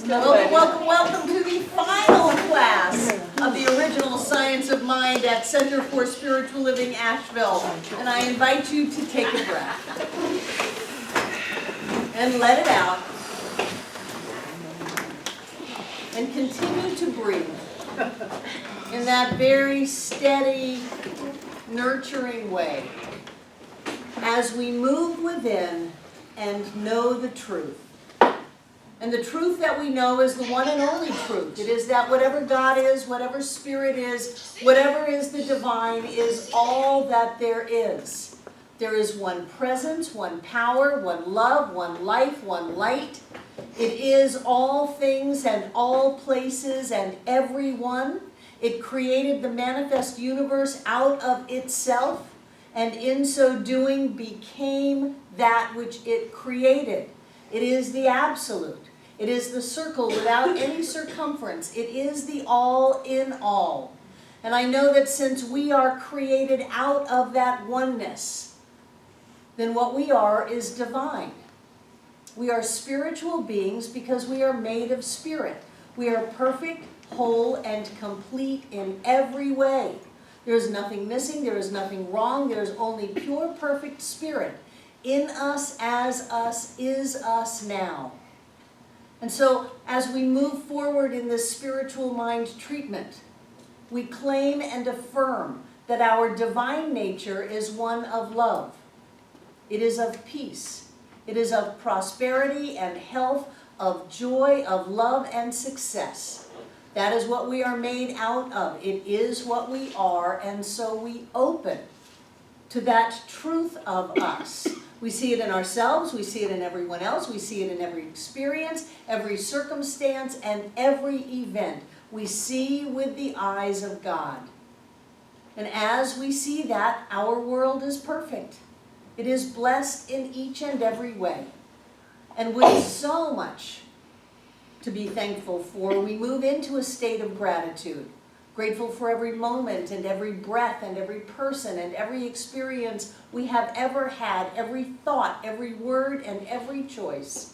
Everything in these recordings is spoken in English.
Welcome, welcome, welcome to the final class of the original Science of Mind at Center for Spiritual Living, Asheville. And I invite you to take a breath and let it out. And continue to breathe in that very steady, nurturing way as we move within and know the truth. And the truth that we know is the one and only truth. It is that whatever God is, whatever spirit is, whatever is the divine is all that there is. There is one presence, one power, one love, one life, one light. It is all things and all places and everyone. It created the manifest universe out of itself, and in so doing became that which it created. It is the absolute. It is the circle without any circumference. It is the all in all. And I know that since we are created out of that oneness, then what we are is divine. We are spiritual beings because we are made of spirit. We are perfect, whole, and complete in every way. There is nothing missing. There is nothing wrong. There is only pure, perfect spirit. In us, as us, is us now. And so, as we move forward in this spiritual mind treatment, we claim and affirm that our divine nature is one of love. It is of peace. It is of prosperity and health, of joy, of love and success. That is what we are made out of. It is what we are, and so we open to that truth of us. We see it in ourselves, we see it in everyone else, we see it in every experience, every circumstance, and every event. We see with the eyes of God. And as we see that, our world is perfect. It is blessed in each and every way. And with so much to be thankful for, we move into a state of gratitude. Grateful for every moment and every breath and every person and every experience we have ever had, every thought, every word, and every choice.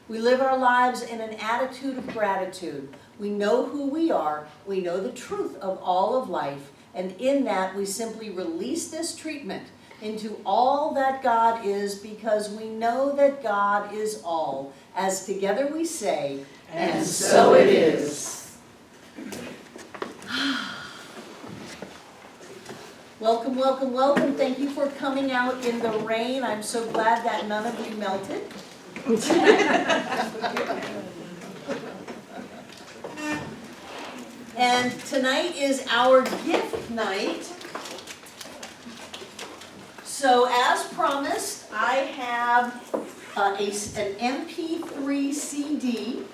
We live our lives in an attitude of gratitude. We know who we are. We know the truth of all of life. And in that, we simply release this treatment into all that God is, because we know that God is all. As together we say, and so it is. Welcome, welcome, welcome. Thank you for coming out in the rain. I'm so glad that none of you melted. And tonight is our gift night. So as promised, I have an MP3 CD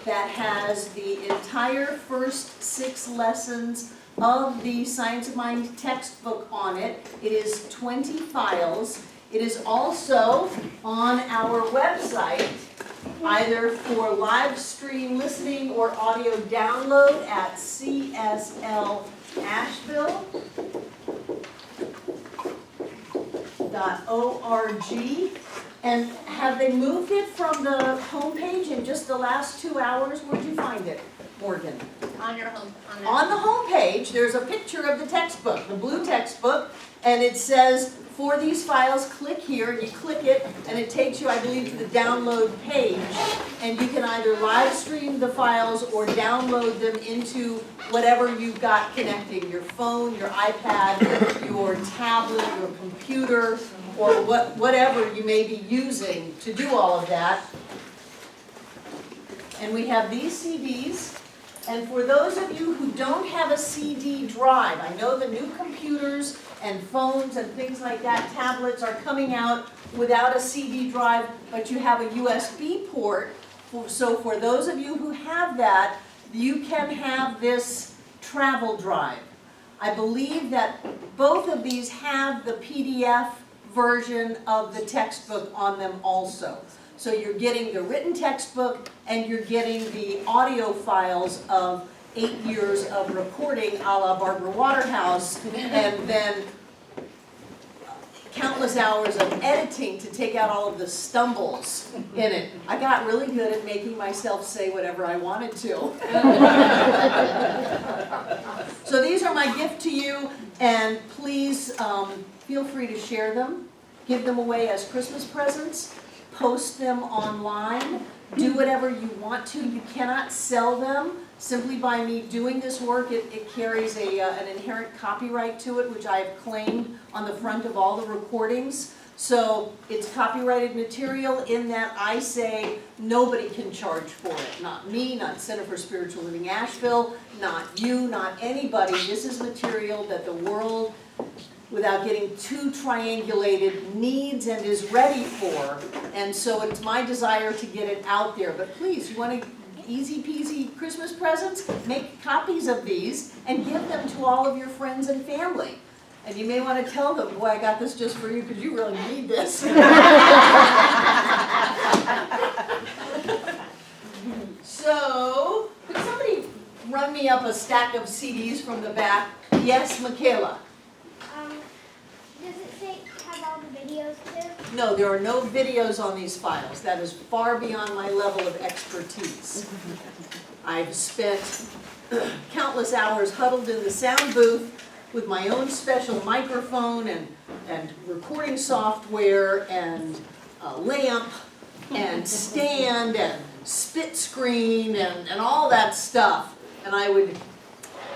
that has the entire first 6 lessons of the Science of Mind textbook on it. It is 20 files. It is also on our website, either for live stream listening or audio download at cslasheville.org. And have they moved it from the homepage in just the last 2 hours? Where'd you find it, Morgan? On your home. On the homepage, there's a picture of the textbook, the blue textbook, and it says, for these files, click here, and you click it, and it takes you, I believe, to the download page, and you can either live stream the files or download them into whatever you've got connecting, your phone, your iPad, your tablet, your computer, or whatever you may be using to do all of that. And we have these CDs. And for those of you who don't have a CD drive, I know the new computers and phones and things like that, tablets are coming out without a CD drive, but you have a USB port. So for those of you who have that, you can have this travel drive. I believe that both of these have the PDF version of the textbook on them also. So you're getting the written textbook and you're getting the audio files of 8 years of recording a la Barbara Waterhouse, and then countless hours of editing to take out all of the stumbles in it. I got really good at making myself say whatever I wanted to. So these are my gift to you, and please feel free to share them, give them away as Christmas presents, post them online, do whatever you want to. You cannot sell them. Simply by me doing this work, it carries an inherent copyright to it, which I have claimed on the front of all the recordings. So it's copyrighted material in that I say nobody can charge for it. Not me, not Center for Spiritual Living Asheville, not you, not anybody. This is material that the world, without getting too triangulated, needs and is ready for. And so it's my desire to get it out there. But please, you want to easy peasy Christmas presents? Make copies of these and give them to all of your friends and family. And you may want to tell them, boy, I got this just for you because you really need this. So, could somebody run me up a stack of CDs from the back? Yes, Michaela? Does it say have all the videos too? No, there are no videos on these files. That is far beyond my level of expertise. I've spent countless hours huddled in the sound booth with my own special microphone and recording software and a lamp and stand and spit screen and all that stuff. And I would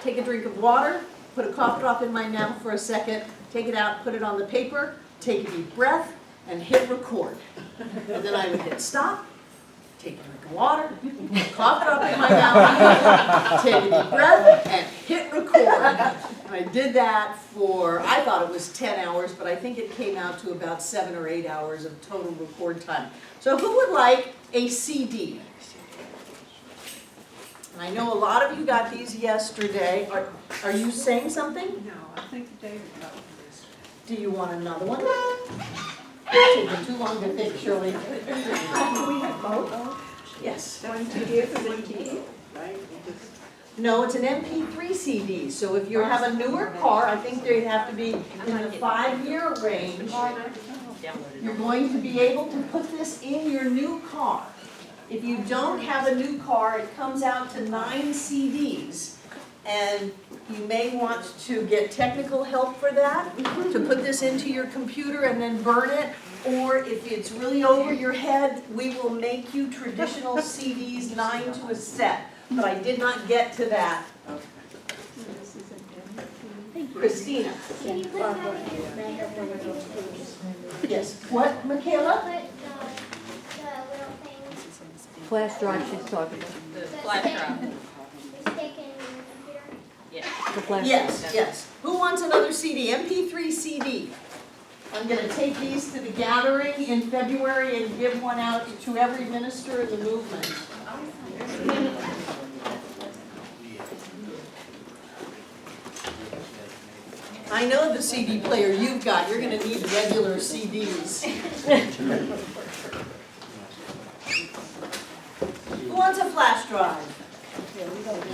take a drink of water, put a cough drop in my mouth for a second, take it out, put it on the paper, take a deep breath, and hit record. And then I would hit stop, take a drink of water, cough drop in my mouth, take a deep breath, and hit record. And I did that for, I thought it was 10 hours, but I think it came out to about 7 or 8 hours of total record time. So who would like a CD? And I know a lot of you got these yesterday. Are you saying something? No, I think David got this. Do you want another one? It's taking too long to think, Shirley. We have both. Yes. One to give and one to keep, right? No, it's an MP3 CD, so if you have a newer car, I think they'd have to be in the 5-year range. You're going to be able to put this in your new car. If you don't have a new car, it comes out to 9 CDs. And you may want to get technical help for that, to put this into your computer and then burn it. Or if it's really over your head, we will make you traditional CDs, 9 to a set. But I did not get to that. Christina. Can you put that in your computer? Yes. What, Michaela? Put the little things. Flash drive she's talking about. The flash drive. The stick in your computer. Yeah. The flash Yes, yes. Who wants another CD? MP3 CD. I'm going to take these to the gathering in February and give one out to every minister in the movement. I know the CD player you've got. You're going to need regular CDs. Who wants a flash drive?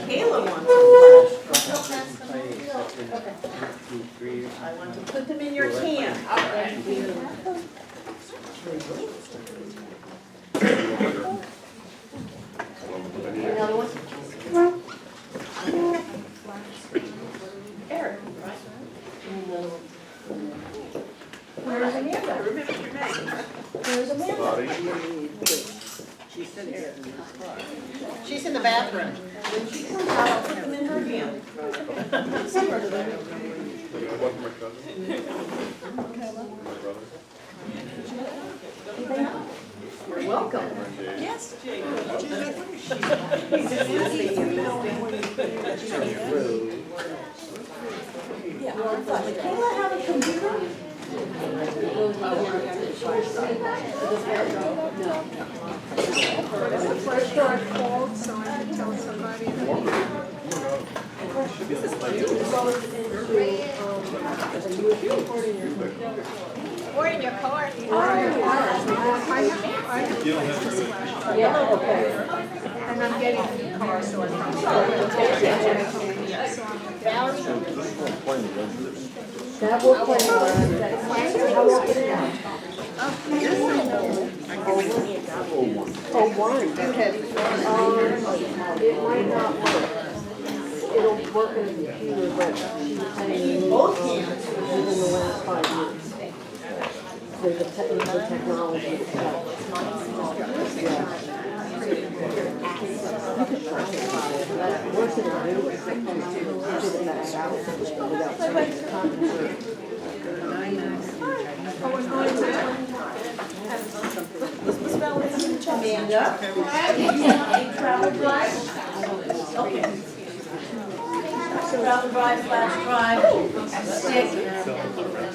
Kayla wants a flash drive. I want to put them in your can. Another one? Eric. Where's Amanda? Remember your name. Where's Amanda? She's in the bathroom. When she comes out, I'll put them in her hand. You're welcome. Yes. Yeah. Does Kayla have a computer? What is the flash drive called, so I can tell somebody? Or in your car. I have a Christmas flash drive. Yeah, okay. And I'm getting a new car, so I'm probably going to take it. So I'm That will play how will it now? Oh, one. It might not work. It'll work in the computer, but she's saying Both hands. within the last 5 years. The technology itself. Worse than it do, it's just back out without Amanda, did you want a travel drive? Okay. Travel drive, flash drive, stick.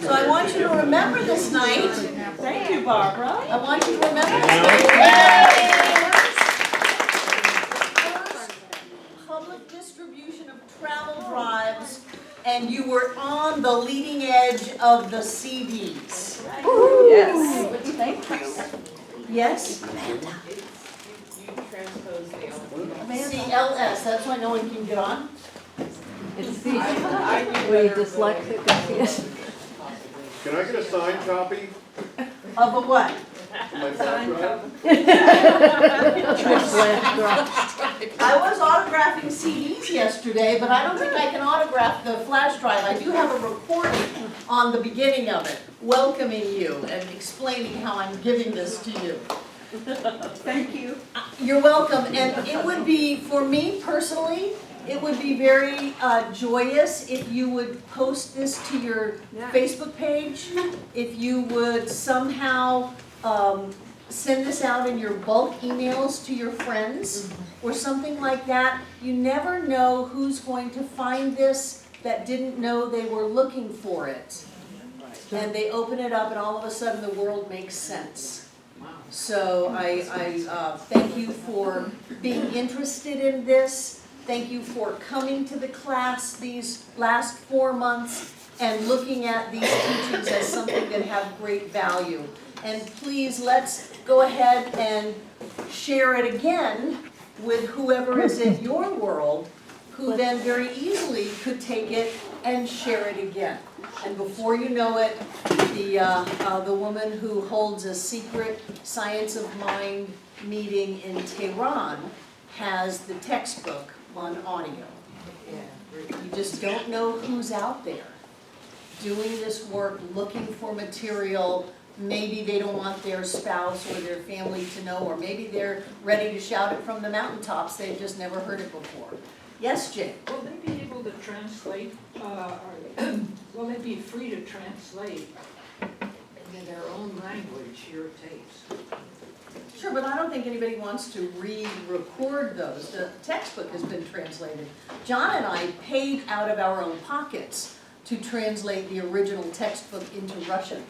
So I want you to remember this night. Thank you, Barbara. I want you to remember this night. First public distribution of travel drives, and you were on the leading edge of the CDs. Yes. Thank you. Yes? CLS, that's why no one can get on? It's the, were you dyslexic? Can I get a signed copy Of a what? of my flash drive? I was autographing CDs yesterday, but I don't think I can autograph the flash drive. I do have a recording on the beginning of it, welcoming you and explaining how I'm giving this to you. Thank you. You're welcome, and it would be, for me personally, it would be very joyous if you would post this to your Facebook page, if you would somehow send this out in your bulk emails to your friends, or something like that. You never know who's going to find this that didn't know they were looking for it. And they open it up and all of a sudden the world makes sense. So I thank you for being interested in this. Thank you for coming to the class these last 4 months and looking at these teachings as something that have great value. And please, let's go ahead and share it again with whoever is in your world, who then very easily could take it and share it again. And before you know it, the woman who holds a secret Science of Mind meeting in Tehran has the textbook on audio. You just don't know who's out there doing this work, looking for material. Maybe they don't want their spouse or their family to know, or maybe they're ready to shout it from the mountaintops. They've just never heard it before. Yes, Jane? Will they be able to translate, will they be free to translate in their own language your tapes? Sure, but I don't think anybody wants to re-record those. The textbook has been translated. John and I paid out of our own pockets to translate the original textbook into Russian.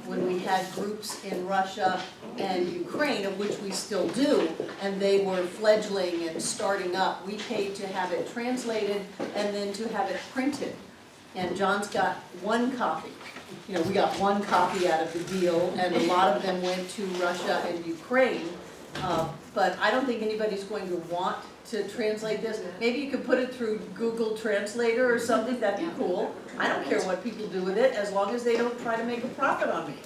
When we had groups in Russia and Ukraine, of which we still do, and they were fledgling and starting up, we paid to have it translated and then to have it printed. And John's got one copy. You know, we got one copy out of the deal, and a lot of them went to Russia and Ukraine. But I don't think anybody's going to want to translate this. Maybe you could put it through Google Translator or something, that'd be cool. I don't care what people do with it, as long as they don't try to make a profit on me.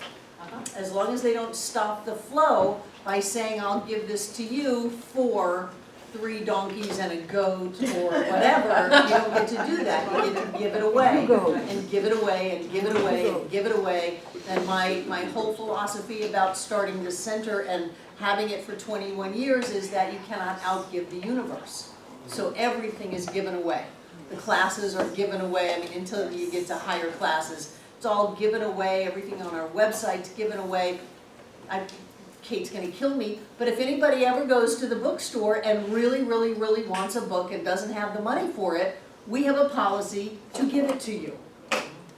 As long as they don't stop the flow by saying, I'll give this to you for 3 donkeys and a goat or whatever. You don't get to do that. You get to give it away and give it away and give it away and give it away. And my whole philosophy about starting the center and having it for 21 years is that you cannot outgive the universe. So everything is given away. The classes are given away. I mean, until you get to higher classes, it's all given away. Everything on our website's given away. Kate's going to kill me, but if anybody ever goes to the bookstore and really, really, really wants a book and doesn't have the money for it, we have a policy to give it to you.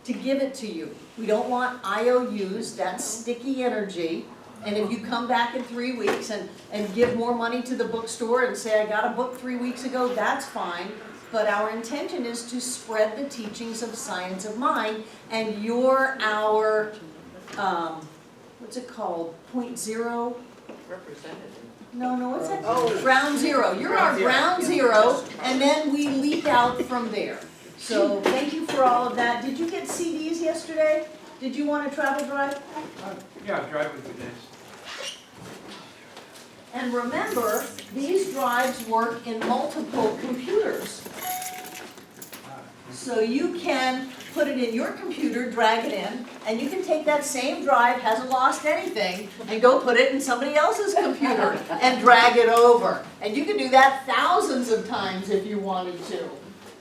To give it to you. We don't want IOUs, that's sticky energy. And if you come back in 3 weeks and give more money to the bookstore and say, I got a book 3 weeks ago, that's fine. But our intention is to spread the teachings of Science of Mind, and you're our, what's it called, 0.0? Representative. No, what's that? Oh. Ground zero. You're our ground zero, and then we leak out from there. So thank you for all of that. Did you get CDs yesterday? Did you want a travel drive? Yeah, drive would be nice. And remember, these drives work in multiple computers. So you can put it in your computer, drag it in, and you can take that same drive, hasn't lost anything, and go put it in somebody else's computer and drag it over. And you can do that thousands of times if you wanted to.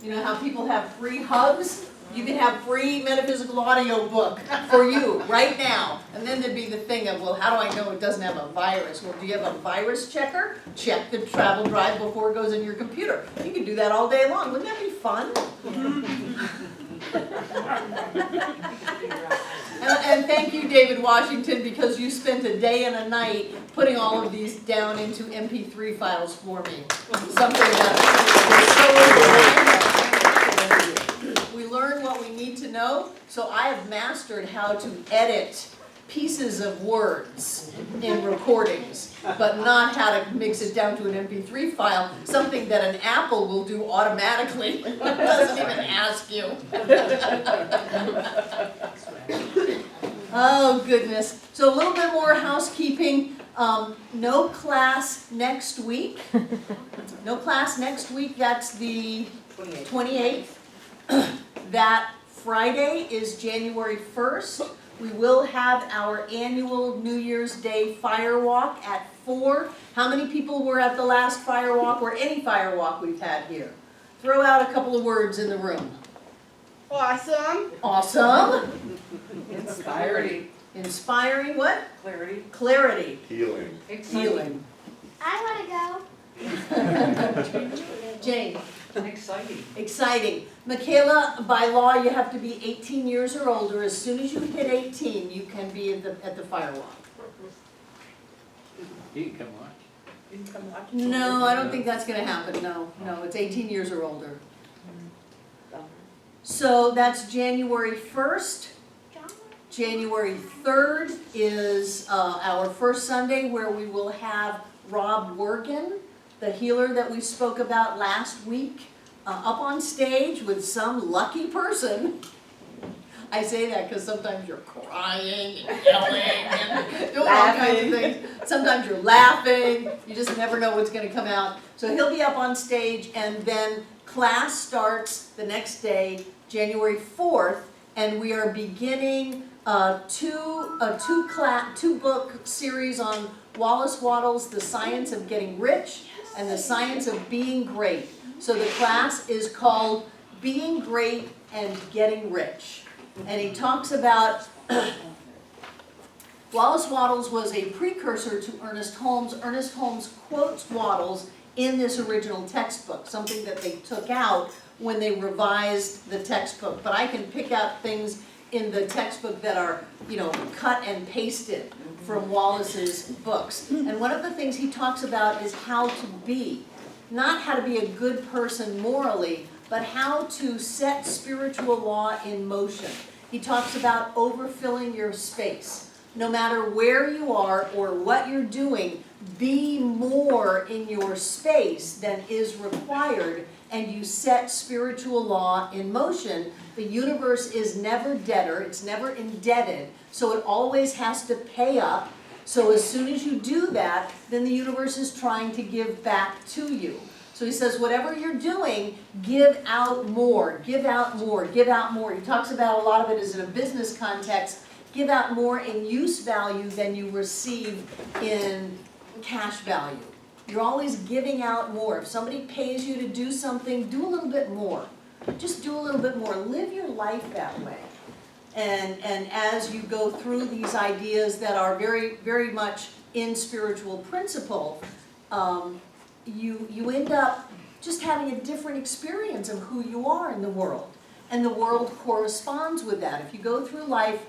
You know how people have free hugs? You can have free metaphysical audio book for you right now. And then there'd be the thing of, well, how do I know it doesn't have a virus? Well, do you have a virus checker? Check the travel drive before it goes in your computer. You can do that all day long. Wouldn't that be fun? And thank you, David Washington, because you spent a day and a night putting all of these down into MP3 files for me. Something that was so we learn what we need to know, so I have mastered how to edit pieces of words in recordings, but not how to mix it down to an MP3 file, something that an Apple will do automatically. It doesn't even ask you. Oh, goodness. So a little bit more housekeeping. No class next week. No class next week. That's the 28th. That Friday is January 1st. We will have our annual New Year's Day fire walk at 4. How many people were at the last fire walk or any fire walk we've had here? Throw out a couple of words in the room. Awesome. Awesome. Inspiring. Inspiring what? Clarity. Clarity. Healing. Healing. I want to go. Jane. Exciting. Exciting. Michaela, by law, you have to be 18 years or older. As soon as you hit 18, you can be at the fire walk. You can come watch. You can come watch. No, I don't think that's going to happen. No, it's 18 years or older. So that's January 1st. January 3rd is our first Sunday where we will have Rob Wergen, the healer that we spoke about last week, up on stage with some lucky person. I say that because sometimes you're crying and yelling and doing all kinds of things. Sometimes you're laughing. You just never know what's going to come out. So he'll be up on stage, and then class starts the next day, January 4th, and we are beginning a two-book series on Wallace Wattles' The Science of Getting Rich and The Science of Being Great. So the class is called Being Great and Getting Rich. And he talks about, Wallace Wattles was a precursor to Ernest Holmes. Ernest Holmes quotes Wattles in this original textbook, something that they took out when they revised the textbook. But I can pick out things in the textbook that are, cut and pasted from Wallace's books. And one of the things he talks about is how to be. Not how to be a good person morally, but how to set spiritual law in motion. He talks about overfilling your space. No matter where you are or what you're doing, be more in your space than is required, and you set spiritual law in motion. The universe is never debtor, it's never indebted, so it always has to pay up. So as soon as you do that, then the universe is trying to give back to you. So he says, whatever you're doing, give out more, give out more, give out more. He talks about a lot of it is in a business context. Give out more in use value than you receive in cash value. You're always giving out more. If somebody pays you to do something, do a little bit more. Just do a little bit more. Live your life that way. And as you go through these ideas that are very, very much in spiritual principle, you end up just having a different experience of who you are in the world. And the world corresponds with that. If you go through life,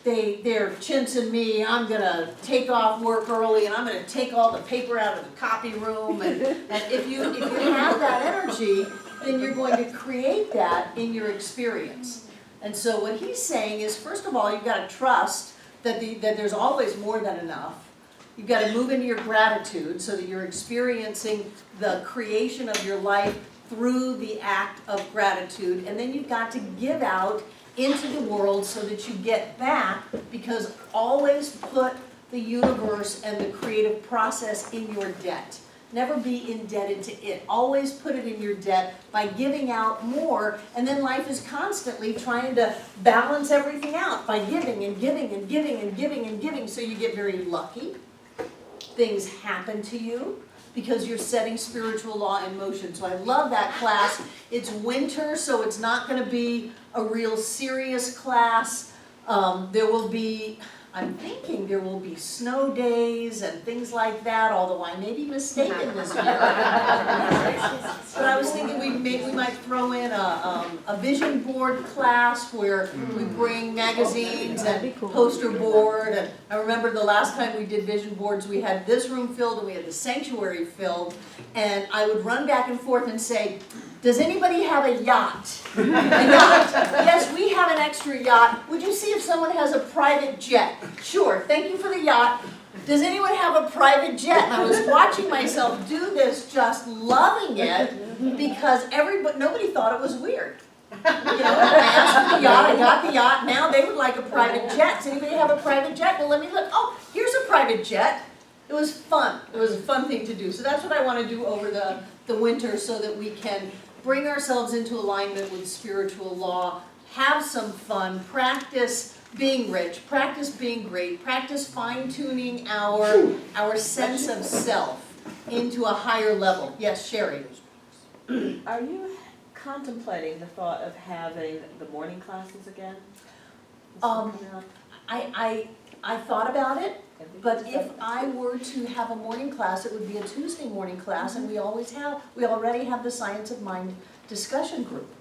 they're chintzing me, I'm gonna take off work early, and I'm gonna take all the paper out of the copy room, and if you have that energy, then you're going to create that in your experience. And so what he's saying is, first of all, you've got to trust that there's always more than enough. you've got to move into your gratitude so that you're experiencing the creation of your life through the act of gratitude. And then you've got to give out into the world so that you get back, because always put the universe and the creative process in your debt. Never be indebted to it. Always put it in your debt by giving out more, and then life is constantly trying to balance everything out by giving and giving and giving and giving and giving. So you get very lucky. Things happen to you because you're setting spiritual law in motion. So I love that class. It's winter, so it's not going to be a real serious class. There will be, I'm thinking there will be snow days and things like that, although I may be mistaken this year. But I was thinking we might throw in a vision board class where we bring magazines and poster board. And I remember the last time we did vision boards, we had this room filled and we had the sanctuary filled. And I would run back and forth and say, does anybody have a yacht? A yacht. Yes, we have an extra yacht. Would you see if someone has a private jet? Sure, thank you for the yacht. Does anyone have a private jet? And I was watching myself do this, just loving it, because nobody thought it was weird. You know, I asked for the yacht, I got the yacht, now they would like a private jet. Does anybody have a private jet? Well, let me look. Oh, here's a private jet. It was fun. It was a fun thing to do. So that's what I want to do over the winter, so that we can bring ourselves into alignment with spiritual law, have some fun, practice being rich, practice being great, practice fine-tuning our sense of self into a higher level. Yes, Sherry? Are you contemplating the thought of having the morning classes again? I thought about it, but if I were to have a morning class, it would be a Tuesday morning class, and we already have the Science of Mind discussion group.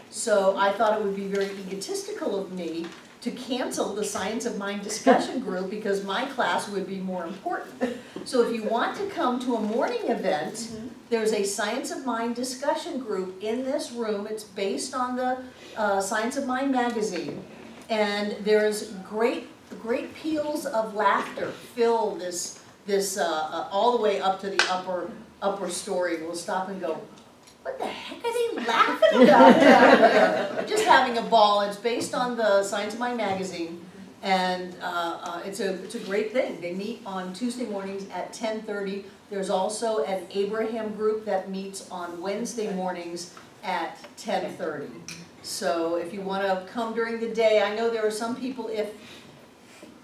So I thought it would be very egotistical of me to cancel the Science of Mind discussion group because my class would be more important. So if you want to come to a morning event, there's a Science of Mind discussion group in this room. It's based on the Science of Mind magazine. And there's great peals of laughter fill this all the way up to the upper story. We'll stop and go, what the heck are they laughing about down there? Just having a ball. It's based on the Science of Mind magazine, and it's a great thing. They meet on Tuesday mornings at 10:30. There's also an Abraham group that meets on Wednesday mornings at 10:30. So if you want to come during the day, I know there are some people, if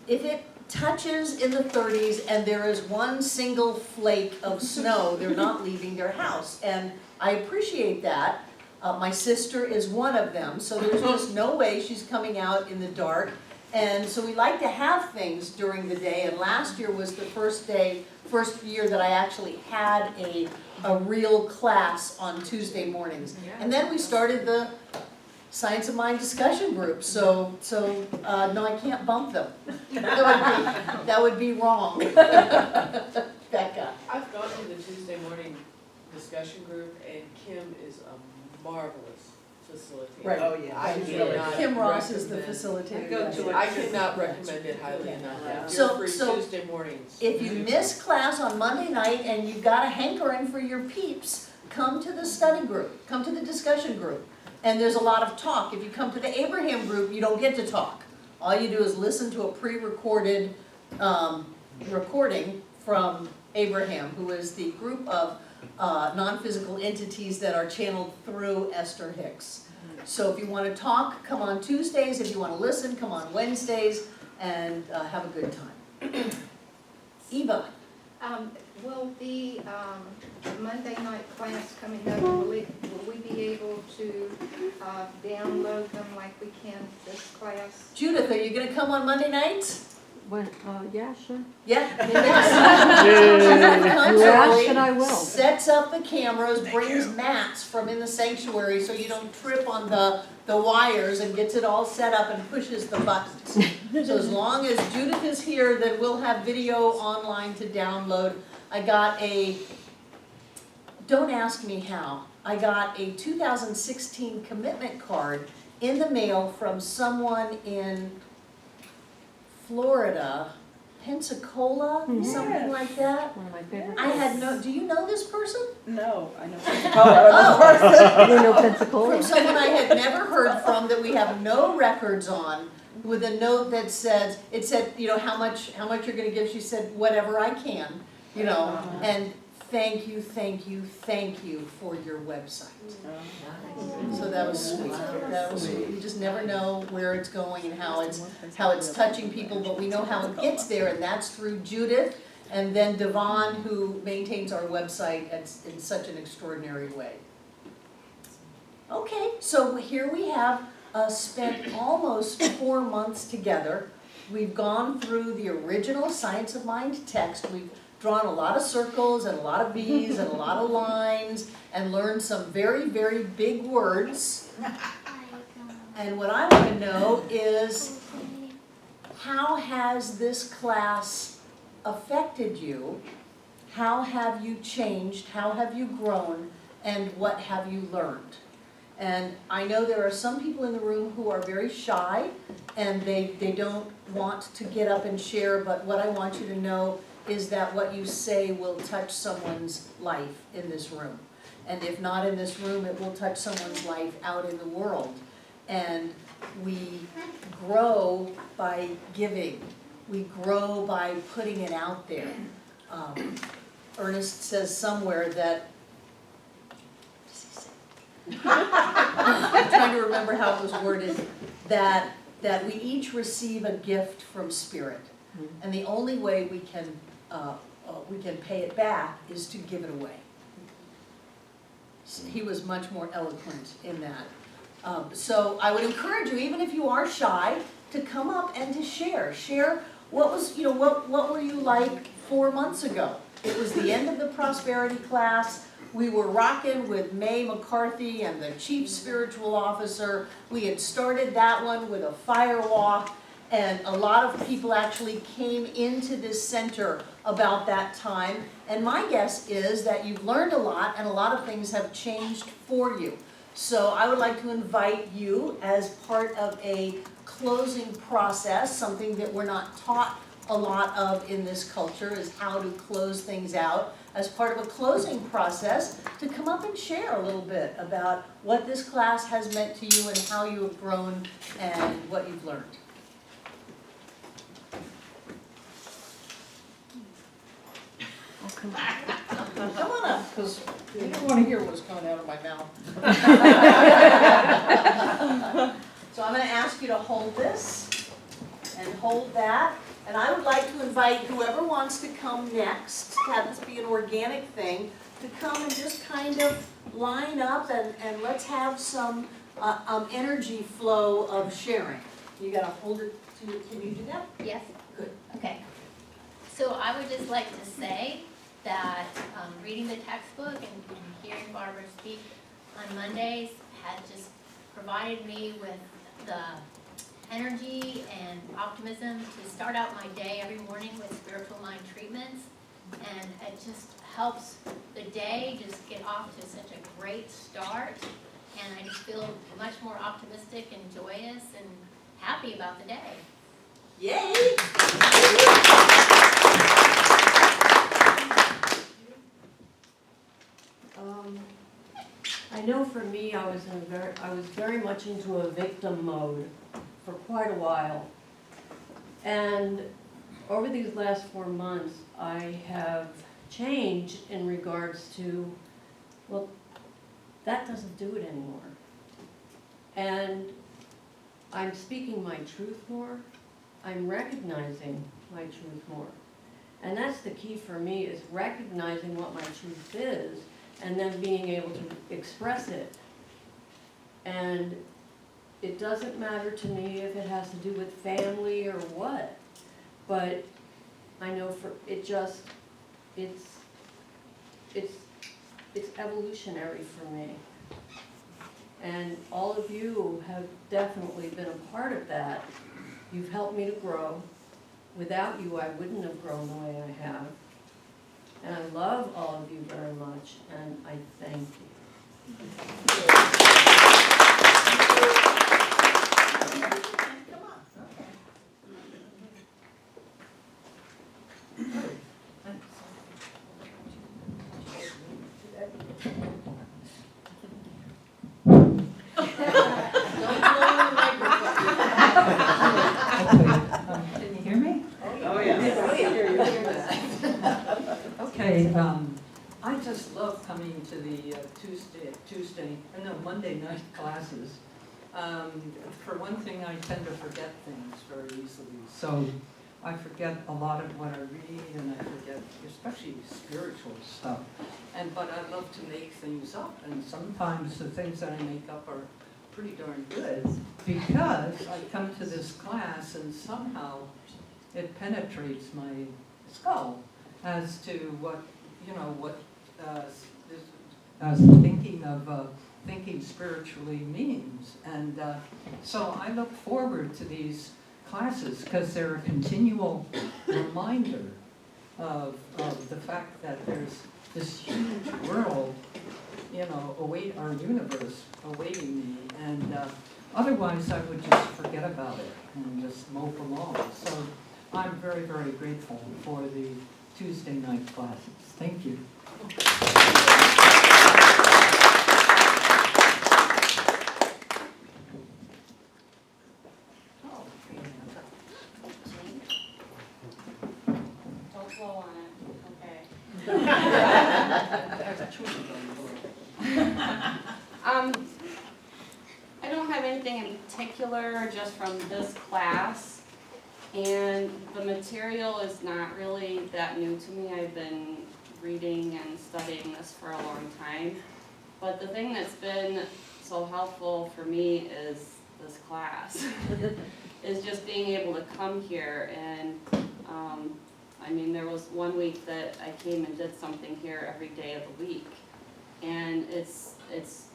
it touches in the 30s and there is one single flake of snow, they're not leaving their house. And I appreciate that. My sister is one of them, so there's just no way she's coming out in the dark. And so we like to have things during the day, and last year was the first year that I actually had a real class on Tuesday mornings. And then we started the Science of Mind discussion group, so no, I can't bump them. That would be wrong. Becca. I've gone to the Tuesday morning discussion group, and Kim is a marvelous facilitator. Right. Oh, yeah. I cannot Kim Ross is the recommend- facilitator. I cannot recommend it highly enough. If So- you're free so Tuesday mornings. If you miss class on Monday night and you've got a hankering for your peeps, come to the study group, come to the discussion group. And there's a lot of talk. If you come to the Abraham group, you don't get to talk. All you do is listen to a pre-recorded recording from Abraham, who is the group of non-physical entities that are channeled through Esther Hicks. So if you want to talk, come on Tuesdays. If you want to listen, come on Wednesdays, and have a good time. Eva. Will the Monday night class coming up, will we be able to download them like we can this class? Judith, are you going to come on Monday nights? Yeah, sure. Yeah. You ask and I will. Sets up the cameras, brings mats from in the sanctuary so you don't trip on the wires, and gets it all set up and pushes the buttons. So as long as Judith is here, then we'll have video online to download. I got don't ask me how, I got a 2016 commitment card in the mail from someone in Florida, Pensacola, something like that. One of my favorite. I had no, do you know this person? No, I know. You know Pensacola. From someone I had never heard from, that we have no records on, with a note that says, it said, you know, how much you're gonna give. She said, whatever I can, you know, and thank you for your website. So that was sweet, that was sweet. You just never know where it's going and how it's touching people, but we know how it gets there, and that's through Judith, and then Devon, who maintains our website in such an extraordinary way. Okay, so here we have spent almost 4 months together. We've gone through the original Science of Mind text. We've drawn a lot of circles and a lot of V's and a lot of lines and learned some very, very big words. And what I want to know is, how has this class affected you? How have you changed? How have you grown? And what have you learned? And I know there are some people in the room who are very shy and they don't want to get up and share, but what I want you to know is that what you say will touch someone's life in this room. And if not in this room, it will touch someone's life out in the world. And we grow by giving. We grow by putting it out there. Ernest says somewhere that, I'm trying to remember how it was worded, that we each receive a gift from Spirit. And the only way we can pay it back is to give it away. He was much more eloquent in that. So I would encourage you, even if you are shy, to come up and to share. Share what was, what were you like 4 months ago? It was the end of the prosperity class. We were rocking with May McCarthy and the chief spiritual officer. We had started that one with a fire walk. And a lot of people actually came into this center about that time. And my guess is that you've learned a lot and a lot of things have changed for you. So I would like to invite you as part of a closing process, something that we're not taught a lot of in this culture, is how to close things out. As part of a closing process, to come up and share a little bit about what this class has meant to you and how you have grown and what you've learned. Come on up, because you didn't want to hear what was coming out of my mouth. So I'm going to ask you to hold this and hold that. And I would like to invite whoever wants to come next, to have this be an organic thing, to come and just kind of line up and let's have some energy flow of sharing. You got to hold it to, can you do that? Yes. Good. Okay. So I would just like to say that reading the textbook and hearing Barbara speak on Mondays had just provided me with the energy and optimism to start out my day every morning with spiritual mind treatments, and it just helps the day just get off to such a great start, and I just feel much more optimistic and joyous and happy about the day. Yay! I know for me, I was very much into a victim mode for quite a while. And over these last 4 months, I have changed in regards to, well, that doesn't do it anymore. And I'm speaking my truth more. I'm recognizing my truth more. And that's the key for me, is recognizing what my truth is and then being able to express it. And it doesn't matter to me if it has to do with family or what, but I know for it just, it's evolutionary for me. And all of you have definitely been a part of that. You've helped me to grow. Without you, I wouldn't have grown the way I have. And I love all of you very much, and I thank you. Come on. Okay. I just love coming to the Monday night classes. For one thing, I tend to forget things very easily. So I forget a lot of what I read, and I forget especially spiritual stuff. But I love to make things up, and sometimes the things that I make up are pretty darn good, because I come to this class and somehow it penetrates my skull as to what, thinking spiritually means. And so I look forward to these classes because they're a continual reminder of the fact that there's this huge world, our universe awaiting me. And otherwise I would just forget about it and just mope along. So I'm very, very grateful for the Tuesday night classes. Thank you. Don't blow on it, okay. I don't have anything in particular just from this class, and the material is not really that new to me. I've been reading and studying this for a long time, but the thing that's been so helpful for me is this class, is just being able to come here. And there was one week that I came and did something here every day of the week, and it's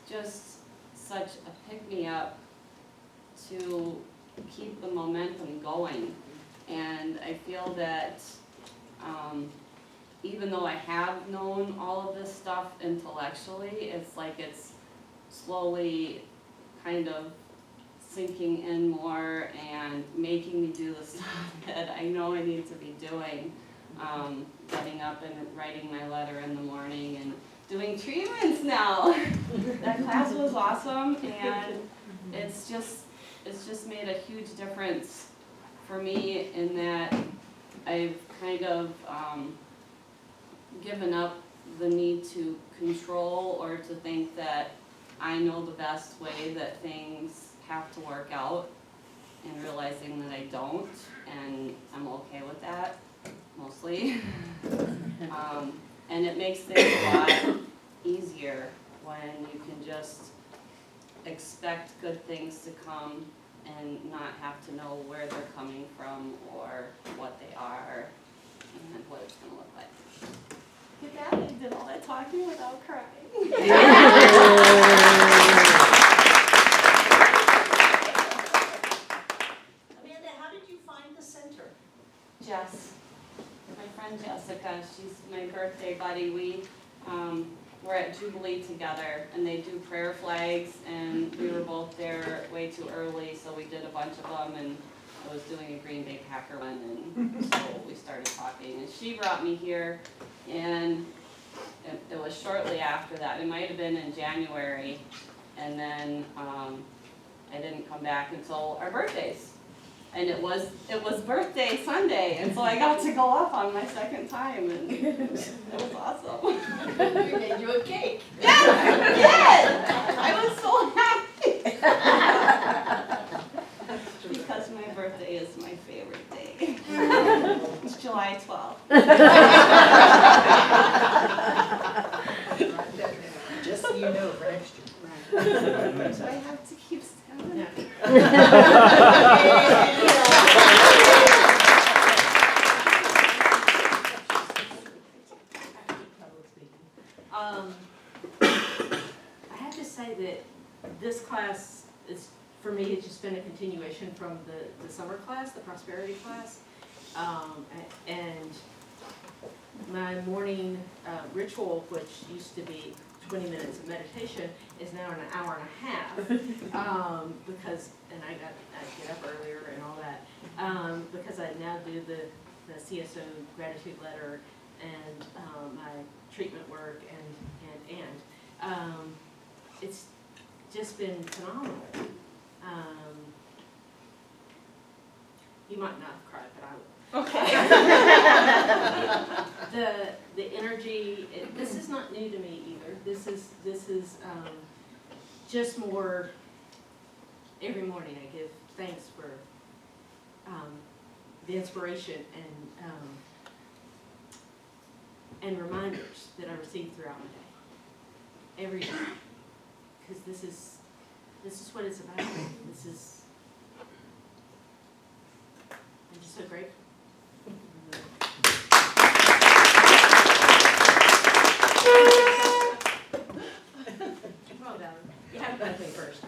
just such a pick-me-up to keep the momentum going. And I feel that even though I have known all of this stuff intellectually, it's like it's slowly kind of sinking in more and making me do the stuff that I know I need to be doing. Getting up and writing my letter in the morning and doing treatments now. That class was awesome, and it's just made a huge difference for me in that I've kind of given up the need to control or to think that I know the best way that things have to work out, and realizing that I don't, and I'm okay with that, mostly. And it makes things a lot easier when you can just expect good things to come and not have to know where they're coming from or what they are and what it's going to look like. Get that? I did all that talking without crying. Amanda, how did you find the center? Jess, my friend Jessica, she's my birthday buddy. We're at Jubilee together, and they do prayer flags, and we were both there way too early, so we did a bunch of them, and I was doing a Green Bay Packer one, and so we started talking, and she brought me here, and it was shortly after that. It might have been in January, and then I didn't come back until our birthdays. And it was birthday Sunday, and so I got to go up on my second time, and it was awesome. We made you a cake. Yes, I did! I was so happy. Because my birthday is my favorite day. It's July 12th. Just so you know, for next year. Do I have to keep standing? I have to say that this class is, for me, it's just been a continuation from the summer class, the prosperity class. And my morning ritual, which used to be 20 minutes of meditation, is now an hour and a half. Because, and I get up earlier and all that, because I now do the CSO gratitude letter and my treatment work and it's just been phenomenal. You might not have cried, but I will. Okay. the energy, this is not new to me either. This is just more, every morning I give thanks for the inspiration and reminders that I receive throughout my day, every day. Because this is what it's about. I'm just so grateful. Well done. You have to think first.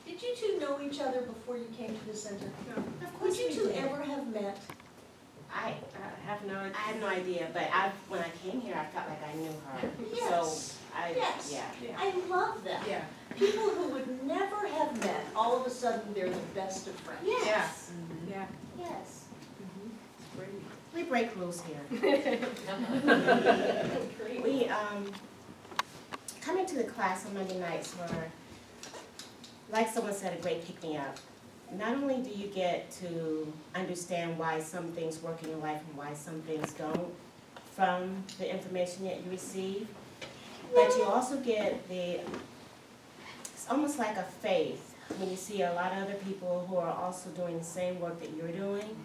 Did you two know each other before you came to the center? No. Would you two ever have met? I had no idea, but when I came here, I felt like I knew her. Yes. Yes. Yeah. I love that. Yeah. People who would never have met, all of a sudden they're the best of friends. Yes. Yeah. Yes. We break rules here. We, coming to the class on Monday nights were, like someone said, a great pick-me-up. Not only do you get to understand why some things work in your life and why some things don't from the information that you receive, but you also get it's almost like a faith when you see a lot of other people who are also doing the same work that you're doing.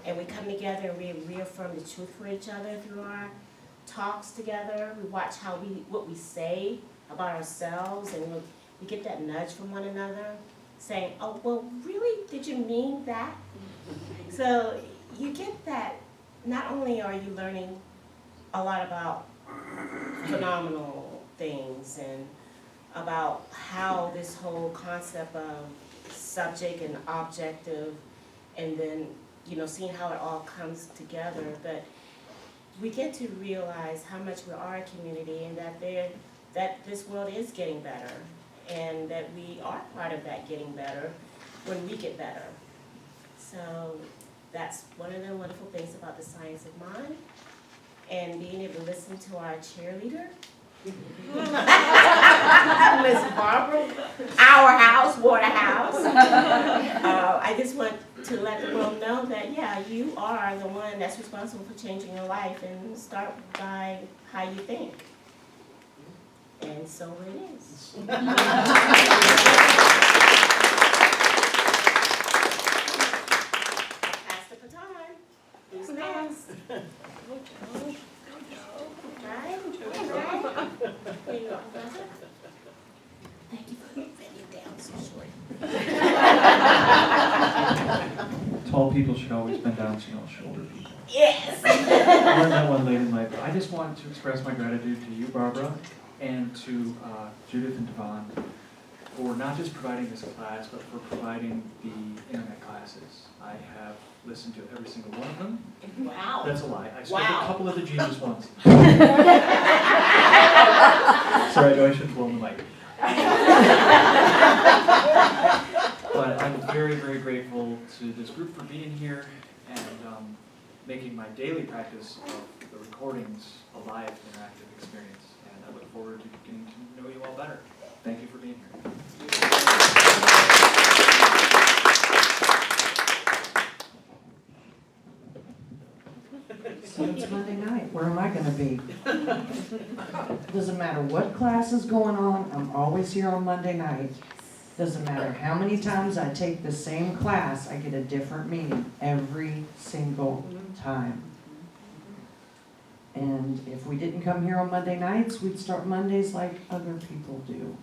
And we come together and we reaffirm the truth for each other through our talks together. We watch what we say about ourselves, and we get that nudge from one another, saying, oh, well, really, did you mean that? So you get that, not only are you learning a lot about phenomenal things and about how this whole concept of subject and objective, and then seeing how it all comes together, but we get to realize how much we are a community and that this world is getting better, and that we are part of that getting better when we get better. So that's one of the wonderful things about the Science of Mind, and being able to listen to our cheerleader, Miss Barbara, our house, Waterhouse. I just want to let the world know that, yeah, you are the one that's responsible for changing your life, and start by how you think. And so it is. Pass the baton. Who's next? Right? There you go, Professor. Thank you for bending down so short. Tall people should always bend down so you don't shoulder people. Yes! I learned that one late in life. I just wanted to express my gratitude to you, Barbara, and to Judith and Devon for not just providing this class, but for providing the internet classes. I have listened to every single one of them. Wow. That's a lie. I skipped Wow. a couple of the genius ones. Sorry, I know I should have blown the mic. But I'm very, very grateful to this group for being here and making my daily practice of the recordings a live interactive experience. And I look forward to getting to know you all better. Thank you for being here. So it's Monday night. Where am I going to be? Doesn't matter what class is going on, I'm always here on Monday night. Doesn't matter how many times I take the same class, I get a different meaning every single time. And if we didn't come here on Monday nights, we'd start Mondays like other people do.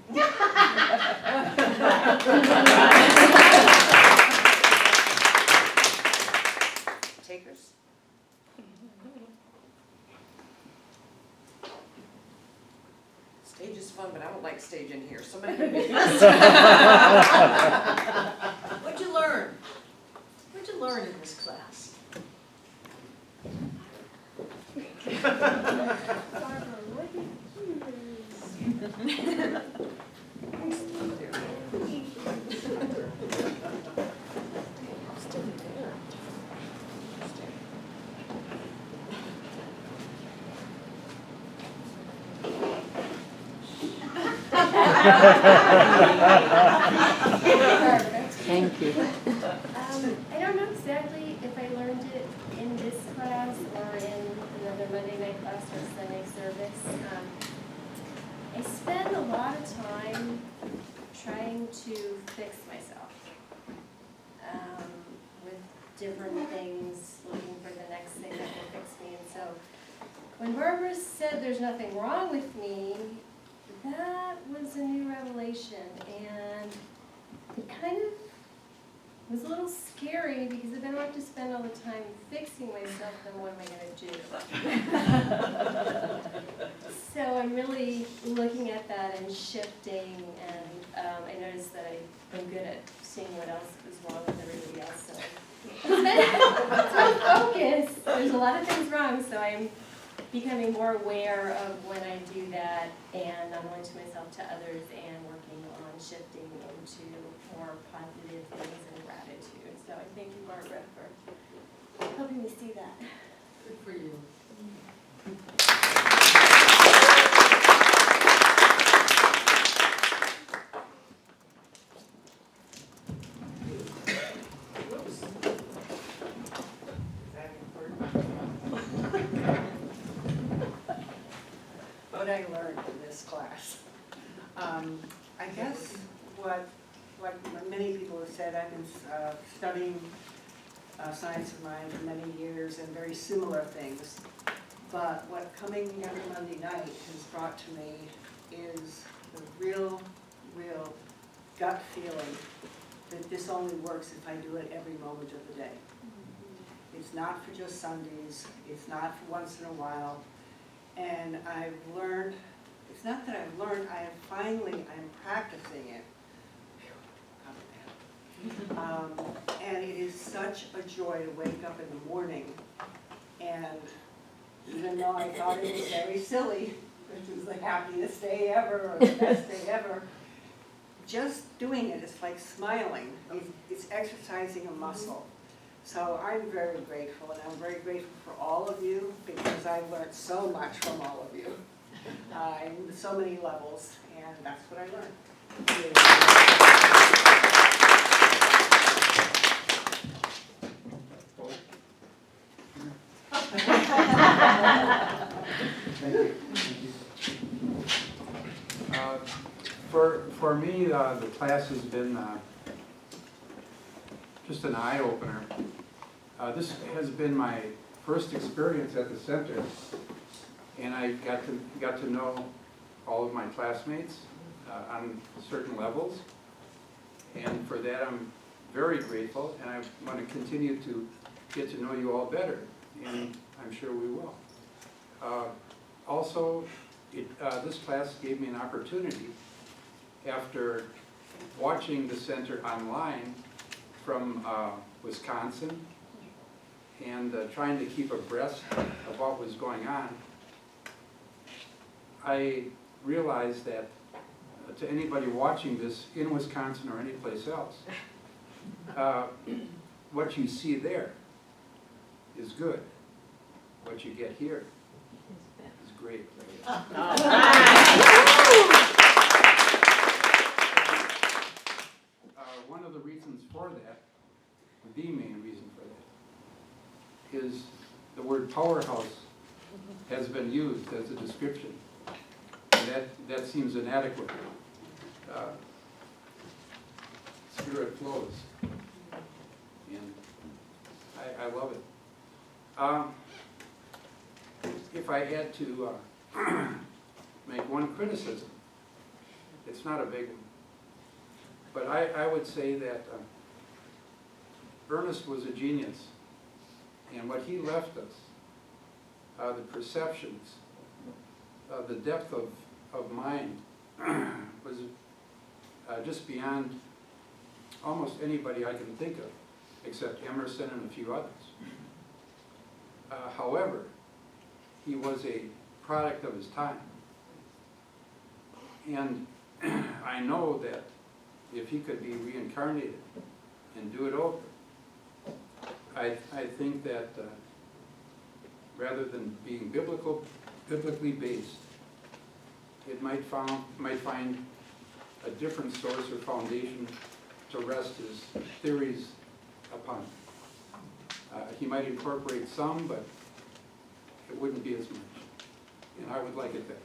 Takers? Stage is fun, but I don't like stage in here. Somebody can be. What'd you learn? What'd you learn in this class? Barbara, what did you learn? Thank you. I don't know exactly if I learned it in this class or in another Monday night class or Sunday service. I spend a lot of time trying to fix myself with different things, looking for the next thing that will fix me. And so when Barbara said there's nothing wrong with me, that was a new revelation, and it kind of was a little scary because if I don't have to spend all the time fixing myself, then what am I going to do? So I'm really looking at that and shifting, and I noticed that I'm good at seeing what else is wrong with everybody else. So it's my focus. There's a lot of things wrong, so I'm becoming more aware of when I do that, and not only to myself, to others, and working on shifting into more positive things and gratitude. So I thank you, Barbara, for helping me see that. Good for you. What I learned in this class. I guess what many people have said, I've been studying science of mind for many years and very similar things. But what coming every Monday night has brought to me is the real gut feeling that this only works if I do it every moment of the day. It's not for just Sundays, it's not for once in a while. And I've learned, it's not that I've learned, I'm practicing it. And it is such a joy to wake up in the morning, and even though I thought it was very silly, which was the happiest day ever, or the best day ever, just doing it is like smiling. It's exercising a muscle. So I'm very grateful, and I'm very grateful for all of you, because I've learned so much from all of you, in so many levels, and that's what I learned. For me, the class has been just an eye-opener. This has been my first experience at the center, and I got to know all of my classmates on certain levels, and for that I'm very grateful, and I want to continue to get to know you all better, and I'm sure we will. Also, this class gave me an opportunity, after watching the center online from Wisconsin and trying to keep abreast of what was going on, I realized that to anybody watching this in Wisconsin or any place else, what you see there is good. What you get here is great. One of the reasons for that, the main reason for that, is the word powerhouse has been used as a description. And that seems inadequate. Spirit flows. And I love it. If I had to make one criticism, it's not a big one. But I would say that Ernest was a genius, and what he left us, the perceptions, the depth of mind was just beyond almost anybody I can think of, except Emerson and a few others. However, he was a product of his time. And I know that if he could be reincarnated and do it over, I think that rather than being biblically based, it might find a different source or foundation to rest his theories upon. He might incorporate some, but it wouldn't be as much, and I would like it better.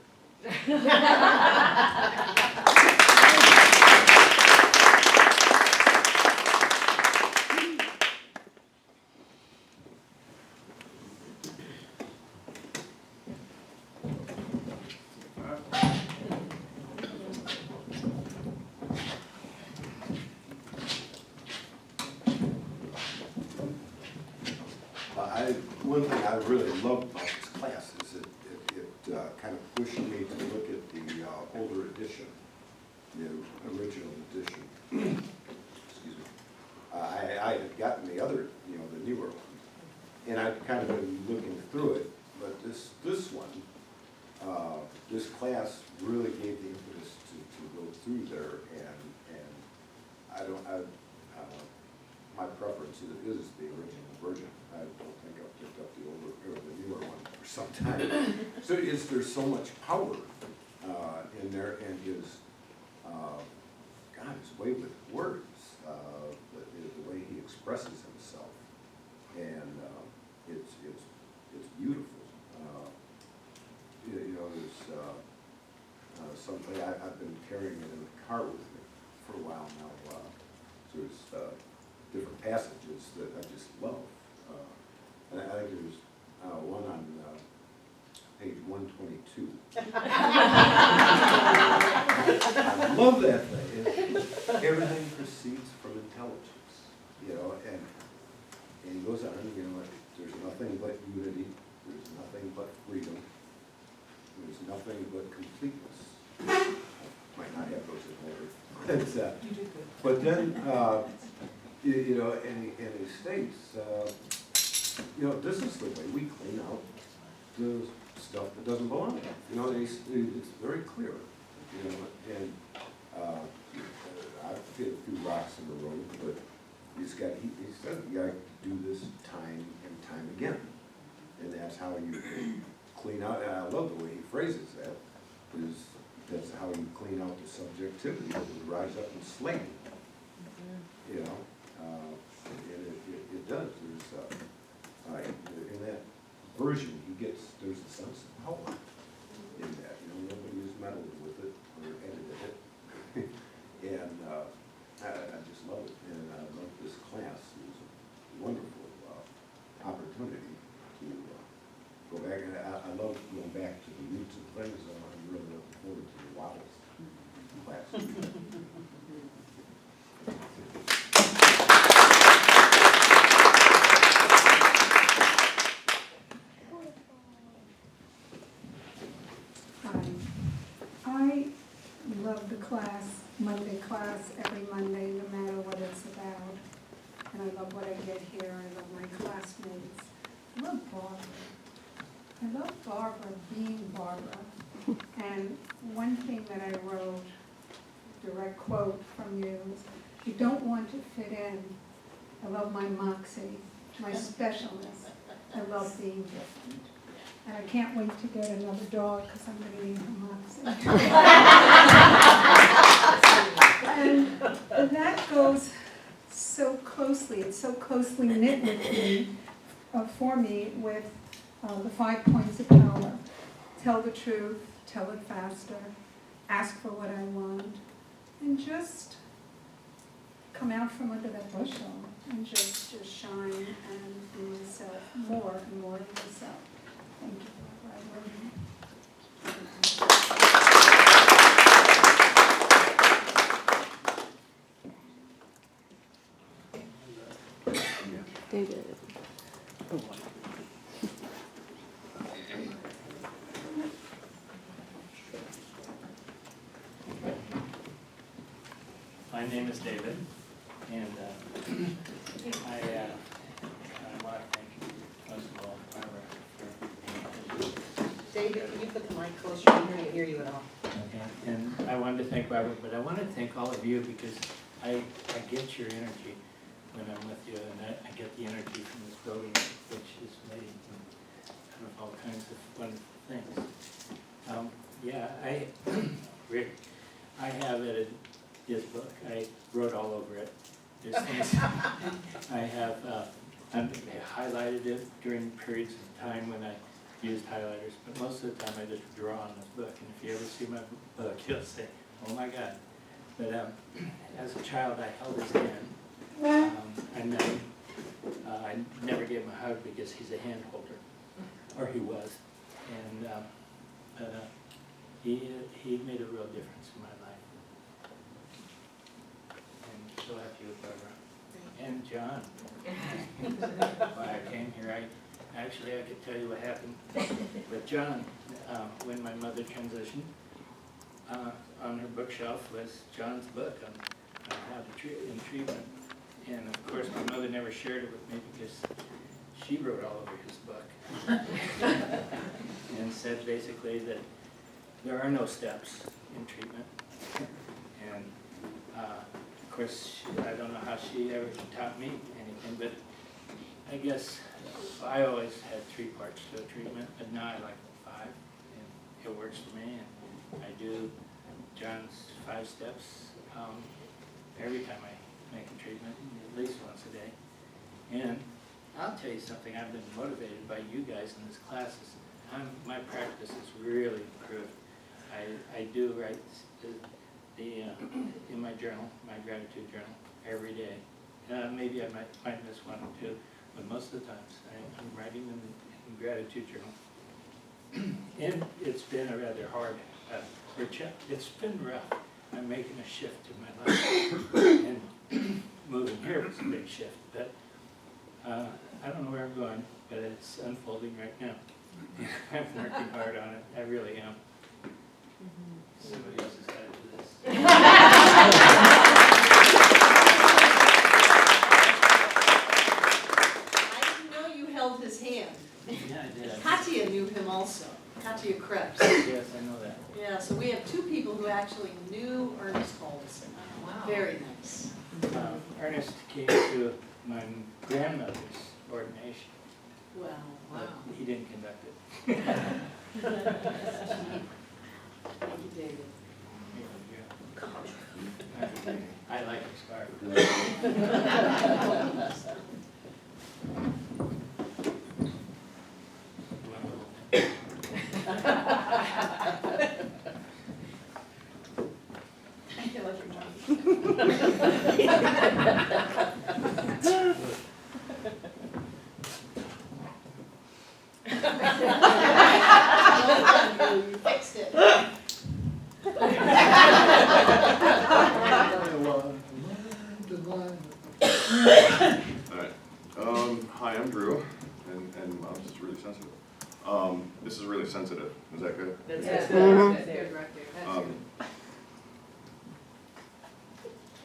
One thing I really loved about this class is it kind of pushed me to look at the older edition, the original edition. Excuse me. I had gotten the other, the newer one, and I've kind of been looking through it. But this one, this class really gave the impetus to go through there, and my preference is the original version. I don't think I've picked up the older or the newer one for some time. So there's so much power in there, and his way with words, the way he expresses himself, and it's beautiful. There's something I've been carrying it in the car with me for a while now. So there's different passages that I just love. And I think there's one on page 122. I love that thing. Everything proceeds from intelligence, and he goes on, there's nothing but unity, there's nothing but freedom, there's nothing but completeness. Might not have those in order. But then, and he states, this is the way we clean out the stuff that doesn't belong. It's very clear. And I've hit a few rocks in the road, but he said you got to do this time and time again, and that's how you clean out. And I love the way he phrases that. That's how you clean out the subjectivity that would rise up and slay you. And it does. There's in that version, there's a sense of power in that. Nobody has meddled with it or edited it, and I just love it. And I love this class. It was a wonderful opportunity to go back. And I love going back to the roots of things. I'm really looking forward to the Waddles class. I love the Monday class, every Monday, no matter what it's about. And I love what I get here, I love my classmates. I love Barbara. I love Barbara being Barbara. And one thing that I wrote, direct quote from you, is, you don't want to fit in. I love my moxie, my specialness. I love being different. And I can't wait to get another dog because I'm going to need her moxie. And that goes so closely, it's so closely knit with me, for me, with the 5 points of power. Tell the truth, tell it faster, ask for what I want, and just come out from under that bushel and just shine and be myself, more and more of myself. Thank you, Barbara. I love you. David. My name is David, and I want to thank you, first of all, Barbara, for David, can you put the mic closer? I can't hear you at all. okay. And I wanted to thank Barbara, but I want to thank all of you because I get your energy when I'm with you, and I get the energy from this building, which is made of all kinds of wonderful things. Yeah, Rick, I have it his book. I wrote all over it. There's things I have highlighted it during periods of time when I used highlighters, but most of the time I just draw on this book. And if you ever see my book, you'll say, "Oh my God!" But as a child, I held his hand. I met him. I never gave him a hug because he's a hand holder, or he was, and he made a real difference in my life. And so have you, Barbara, and John. Why I came here, I could tell you what happened with John when my mother transitioned. On her bookshelf was John's book on how to treat in treatment. And of course, my mother never shared it with me because she wrote all over his book. And said basically that there are no steps in treatment. And of course, I don't know how she ever taught me anything, but I guess I always had 3 parts to a treatment, but now I like 5, and it works for me. And I do John's 5 steps every time I make a treatment, at least once a day. And I'll tell you something, I've been motivated by you guys in this classes. My practice has really improved. I do write in my journal, my gratitude journal, every day. Maybe I might miss 1 or 2, but most of the times I'm writing in the gratitude journal. And it's been a rather hard it's been rough. I'm making a shift in my life. And moving here was a big shift, but I don't know where I'm going, but it's unfolding right now. I'm working hard on it, I really am. Somebody else has got to do this. I didn't know you held his hand. Yeah, I did. Katia knew him also, Katia Krebs. Yes, I know that. Yeah, so we have 2 people who actually knew Ernest Holmes. Wow. Very nice. Ernest came to my grandmother's ordination. Wow. But he didn't conduct it. Thank you, David. I like his scarf. I like your You fixed it. Alright, hi, I'm Drew, and wow, this is really sensitive. This is really sensitive, is that good? That's Yeah. good. That's good right there. That's good.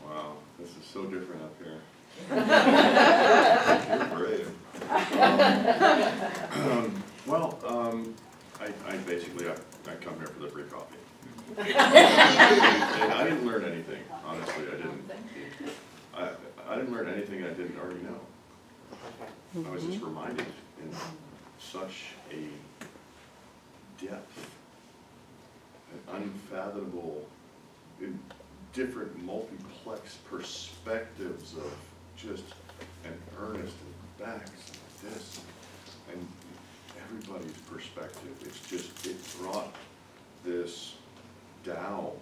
Wow, this is so different up here. You're brave. I basically, I come here for the free coffee. And I didn't learn anything, honestly, I didn't. I didn't learn anything I didn't already know. I was just reminded in such a depth, an unfathomable, in different multiplex perspectives of just an Ernest and Bex and this, and everybody's perspective. It's just, it brought this Tao,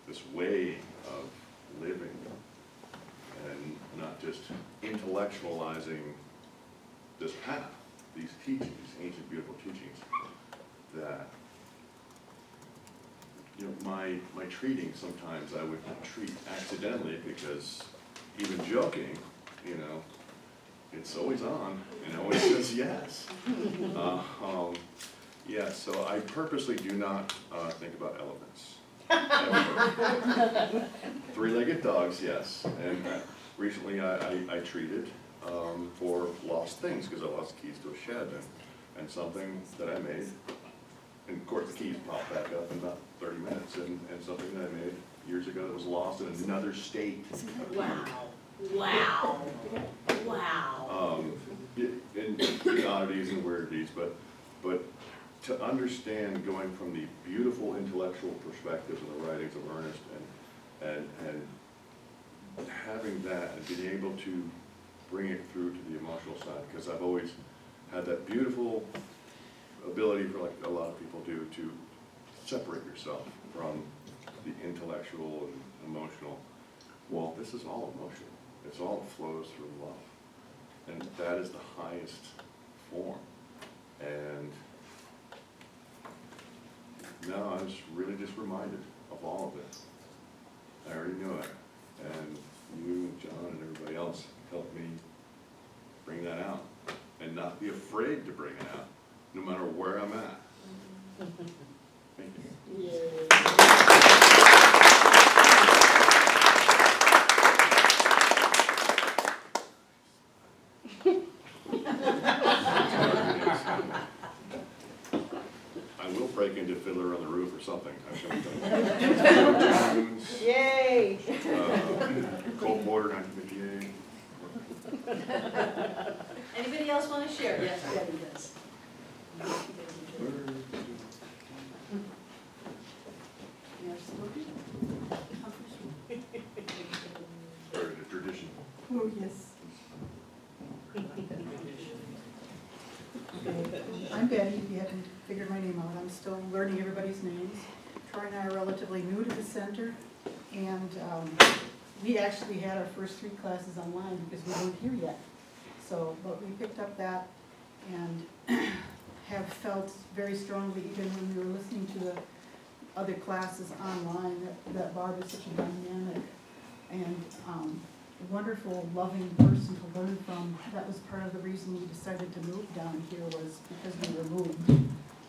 this way of living, and not just intellectualizing this path, these teachings, ancient beautiful teachings, that, you know, my treating sometimes I would treat accidentally because even joking, you know, it's always on and always says yes. Yeah, so I purposely do not think about elephants. Ever. 3-legged dogs, yes. And recently I treated for lost things because I lost keys to a shed and something that I made. And of course the keys popped back up in about 30 minutes and something that I made years ago that was lost in another state. Wow. Wow. Wow. And oddities and weirdities, but to understand going from the beautiful intellectual perspectives of the writings of Ernest And having that and being able to bring it through to the emotional side, because I've always had that beautiful ability, for like a lot of people do, to separate yourself from the intellectual and emotional. Well, this is all emotional. It's all flows through love. And that is the highest form. And no, I was really just reminded of all of this. I already knew it. And you and John and everybody else helped me bring that out. And not be afraid to bring it out, no matter where I'm at. Thank you. I will break into Fiddler on the Roof or something. Yay! Cole Porter, 1958. Anybody else want to share? Yes, Debbie does. Or the tradition. Oh, yes. I'm Betty, if you haven't figured my name out. I'm still learning everybody's names. Troy and I are relatively new to the center, and we actually had our first 3 classes online because we weren't here yet. So, but we picked up that and have felt very strongly, even when we were listening to the other classes online, that Barb is such a dynamic and wonderful, loving person to learn from. That was part of the reason we decided to move down here, was because we were moved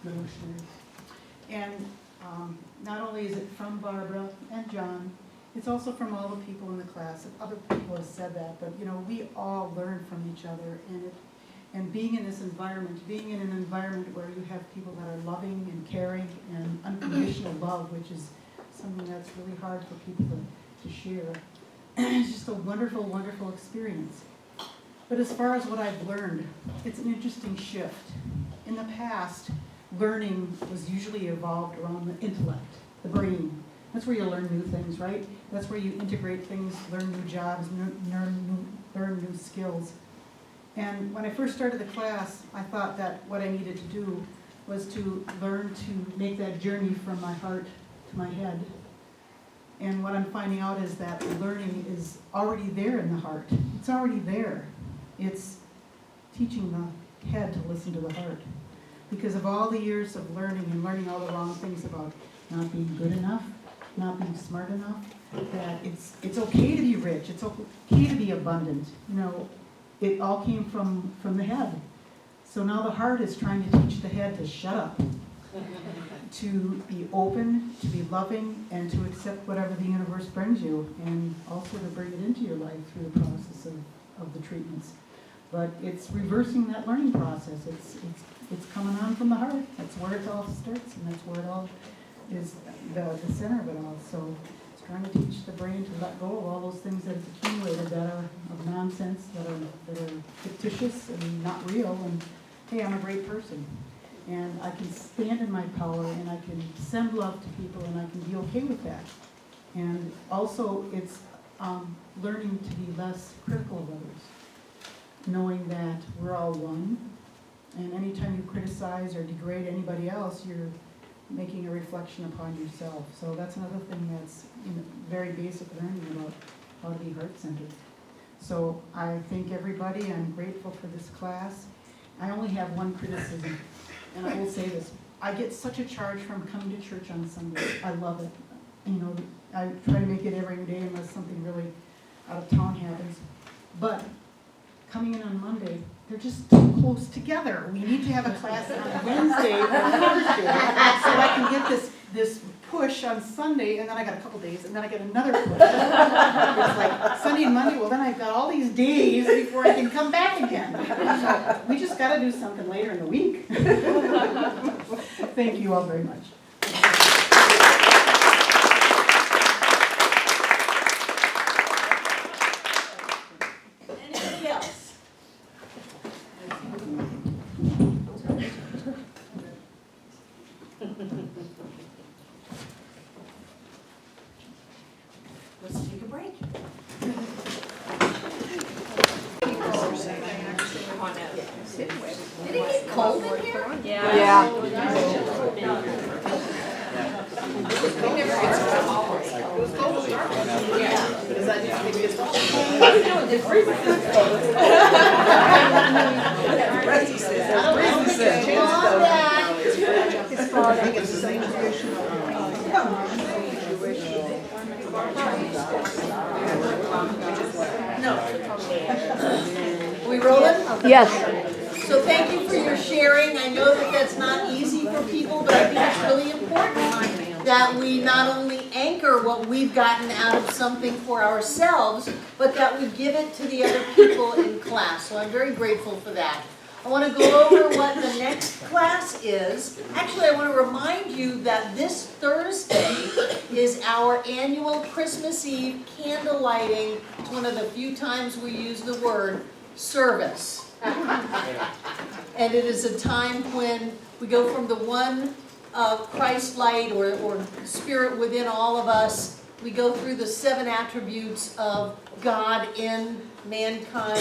emotionally. And not only is it from Barbara and John, it's also from all the people in the class. Other people have said that, but you know, we all learn from each other, and being in this environment, being in an environment where you have people that are loving and caring and unconditional love, which is something that's really hard for people to share. It's just a wonderful, wonderful experience. But as far as what I've learned, it's an interesting shift. In the past, learning was usually evolved around the intellect, the brain. That's where you learn new things, right? That's where you integrate things, learn new jobs, learn new skills. And when I first started the class, I thought that what I needed to do was to learn to make that journey from my heart to my head. And what I'm finding out is that learning is already there in the heart. It's already there. It's teaching the head to listen to the heart. Because of all the years of learning and learning all the wrong things about not being good enough, not being smart enough, that it's okay to be rich, it's okay to be abundant. You know, it all came from the head. So now the heart is trying to teach the head to shut up, to be open, to be loving, and to accept whatever the universe brings you, and also to bring it into your life through the process of the treatments. But it's reversing that learning process. It's coming on from the heart. That's where it all starts, and that's where it all is, the center of it all. So it's trying to teach the brain to let go of all those things that it's accumulated that are of nonsense, that are fictitious and not real, and hey, I'm a great person. And I can stand in my power, and I can send love to people, and I can be okay with that. And also, it's learning to be less critical of others, knowing that we're all one, and anytime you criticize or degrade anybody else, you're making a reflection upon yourself. So that's another thing that's very basic learning about how to be heart-centered. So I thank everybody. I'm grateful for this class. I only have one criticism. And I will say this, I get such a charge from coming to church on Sunday. I love it. You know, I try to make it every day unless something really out of town happens. But coming in on Monday, they're just too close together. We need to have a class on Wednesday or Thursday so I can get this push on Sunday, and then I got a couple days, and then I get another push. It's like Sunday and Monday, well then I've got all these days before I can come back again. So we just got to do something later in the week. Thank you all very much. Anybody else? here? Yeah. We rolling? Yes. So thank you for your sharing. I know that that's not easy for people, but I think it's really important that we not only anchor what we've gotten out of something for ourselves, but that we give it to the other people in class. So I'm very grateful for that. I want to go over what the next class is. Actually, I want to remind you that this Thursday is our annual Christmas Eve candle lighting. It's one of the few times we use the word service. And it is a time when we go from the one Christ light or spirit within all of us. We go through the 7 attributes of God in mankind: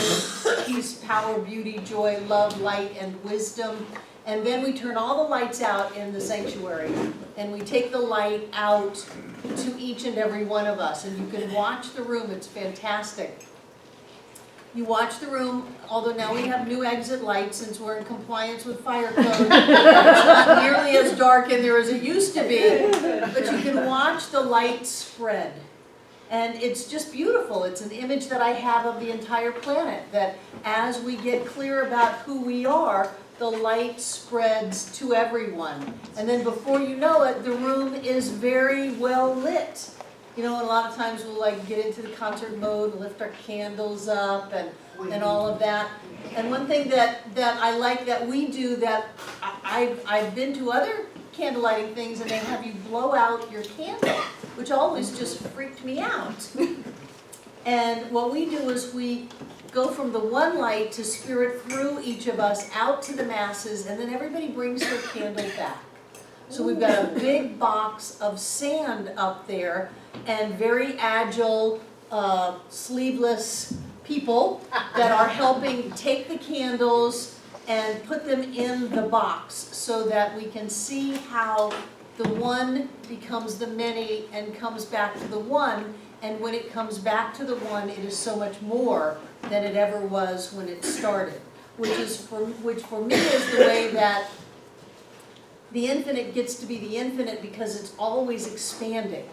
peace, power, beauty, joy, love, light, and wisdom. And then we turn all the lights out in the sanctuary, and we take the light out to each and every one of us. And you can watch the room. It's fantastic. You watch the room, although now we have new exit lights since we're in compliance with fire code. It's not nearly as dark in there as it used to be, but you can watch the light spread. And it's just beautiful. It's an image that I have of the entire planet, that as we get clear about who we are, the light spreads to everyone. And then before you know it, the room is very well lit. You know, a lot of times we'll like get into the concert mode, lift our candles up and all of that. And one thing that I like that we do, that I've been to other candle lighting things, and they have you blow out your candle, which always just freaked me out. And what we do is we go from the one light to spirit through each of us out to the masses, and then everybody brings their candle back. So we've got a big box of sand up there, and very agile, sleeveless people that are helping take the candles and put them in the box so that we can see how the one becomes the many and comes back to the one. And when it comes back to the one, it is so much more than it ever was when it started, which for me is the way that the infinite gets to be the infinite, because it's always expanding.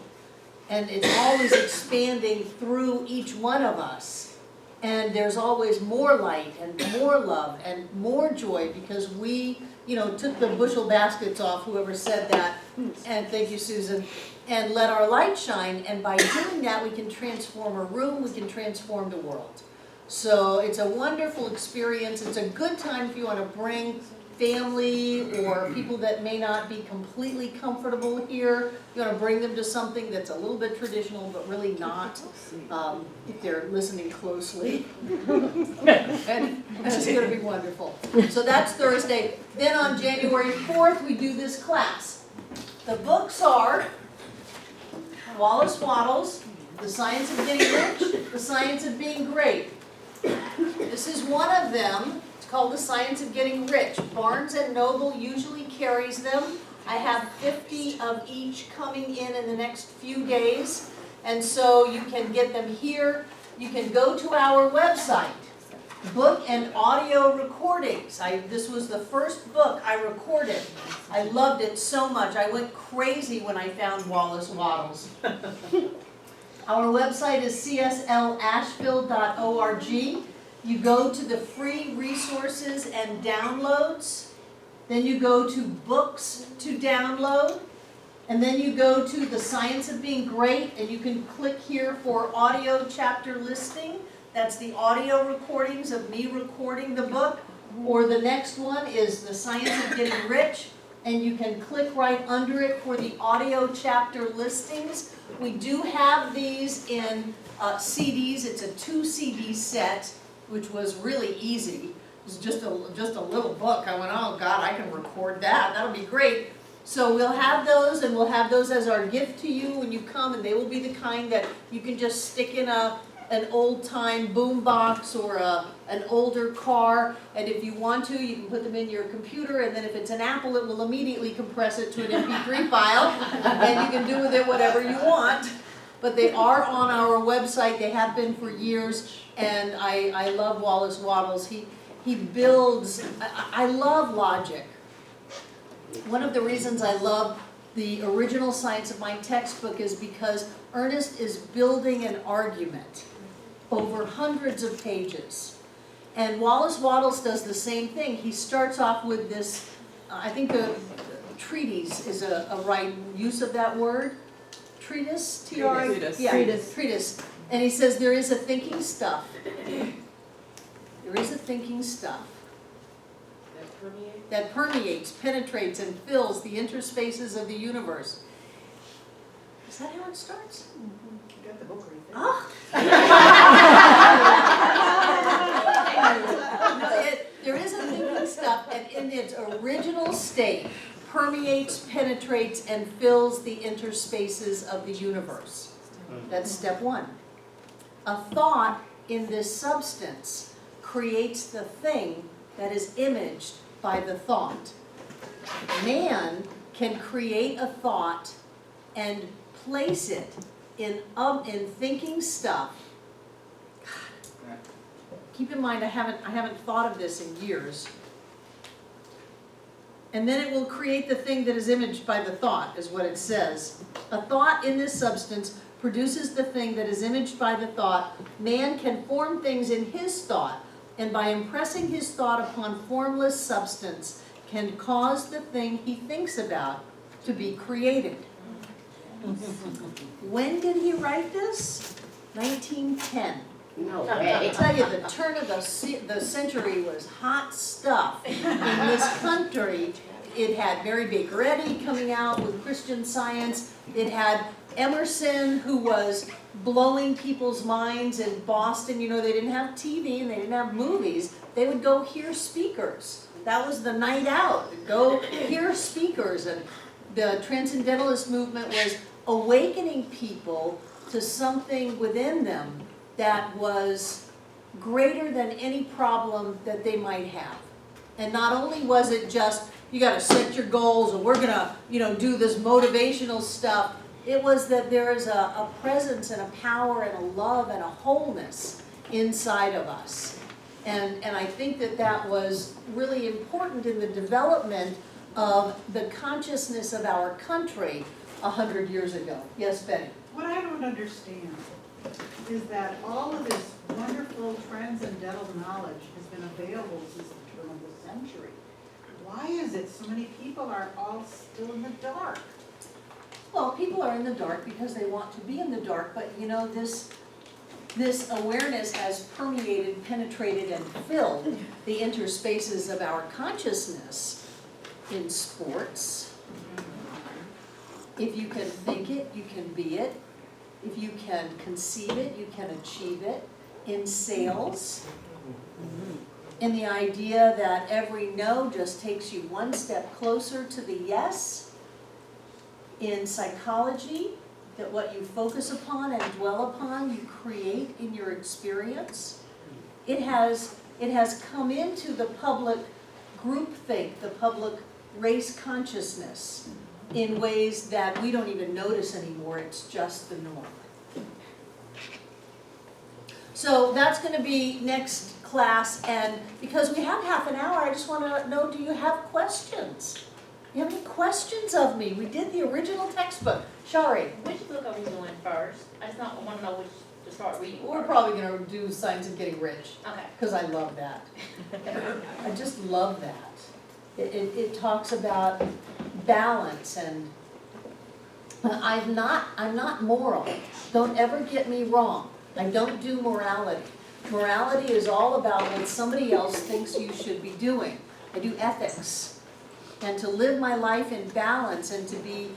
And it's always expanding through each one of us. And there's always more light and more love and more joy, because we, took the bushel baskets off, whoever said that, and thank you, Susan, and let our light shine. And by doing that, we can transform a room, we can transform the world. So it's a wonderful experience. It's a good time if you want to bring family or people that may not be completely comfortable here. You want to bring them to something that's a little bit traditional, but really not, if they're listening closely. And it's going to be wonderful. So that's Thursday. Then on January 4th, we do this class. The books are Wallace Wattles, The Science of Getting Rich, The Science of Being Great. This is one of them. Called The Science of Getting Rich. Barnes & Noble usually carries them. I have 50 of each coming in the next few days, and so you can get them here. You can go to our website, book and audio recordings. This was the first book I recorded. I loved it so much. I went crazy when I found Wallace Wattles. Our website is cslasheville.org. You go to the free resources and downloads, then you go to books to download, and then you go to The Science of Being Great, and you can click here for audio chapter listing. That's the audio recordings of me recording the book. Or the next one is The Science of Getting Rich, and you can click right under it for the audio chapter listings. We do have these in CDs. It's a 2 CD set, which was really easy. It was just a little book. I went, oh God, I can record that. That'll be great. So we'll have those, and we'll have those as our gift to you when you come, and they will be the kind that you can just stick in a an old-time boombox or an older car, and if you want to, you can put them in your computer, and then if it's an Apple, it will immediately compress it to an MP3 file, and you can do with it whatever you want. But they are on our website, they have been for years, and I love Wallace Wattles. He builds, I love logic. One of the reasons I love the original Science of Mind textbook is because Ernest is building an argument over hundreds of pages. And Wallace Wattles does the same thing. He starts off with this, I think the treatise is a right use of that word. Treatise? Treatise. Yeah, treatise. And he says there is a thinking stuff. There is a thinking stuff that permeates, penetrates, and fills the interspaces of the universe. Is that how it starts? You got the book right there. Ah! There is a thinking stuff, and in its original state, permeates, penetrates, and fills the interspaces of the universe. That's step one. A thought in this substance creates the thing that is imaged by the thought. Man can create a thought and place it in thinking stuff. God. Keep in mind, I haven't thought of this in years. And then it will create the thing that is imaged by the thought, is what it says. A thought in this substance produces the thing that is imaged by the thought. Man can form things in his thought, and by impressing his thought upon formless substance, can cause the thing he thinks about to be created. When did he write this? 1910. No I tell you, the turn of the century was hot stuff in this country. It had Mary Baker Eddy coming out with Christian Science. It had Emerson, who was blowing people's minds in Boston. You know, they didn't have TV and they didn't have movies. They would go hear speakers. That was the night out. Go hear speakers. And the Transcendentalist movement was awakening people to something within them that was greater than any problem that they might have. And not only was it just, you gotta set your goals and we're gonna, do this motivational stuff. It was that there is a presence and a power and a love and a wholeness inside of us. And I think that was really important in the development of the consciousness of our country 100 years ago. Yes, Betty? What I don't understand is that all of this wonderful transcendental knowledge has been available since the turn of the century. Why is it so many people are all still in the dark? Well, people are in the dark because they want to be in the dark, but this awareness has permeated, penetrated, and filled the interspaces of our consciousness in sports. If you can think it, you can be it. If you can conceive it, you can achieve it. In sales, in the idea that every no just takes you one step closer to the yes. In psychology, that what you focus upon and dwell upon, you create in your experience. It has come into the public groupthink, the public race consciousness, in ways that we don't even notice anymore. It's just the norm. So that's going to be next class, and because we have half an hour, I just want to know, do you have questions? Do you have any questions of me? We did the original textbook. Shari? Which book are we doing first? I just want to know which to start reading. We're probably going to do Science of Getting Rich. Okay. Because I love that. I just love that. It talks about balance, and I'm not moral. Don't ever get me wrong. I don't do morality. Morality is all about what somebody else thinks you should be doing. I do ethics. And to live my life in balance and to be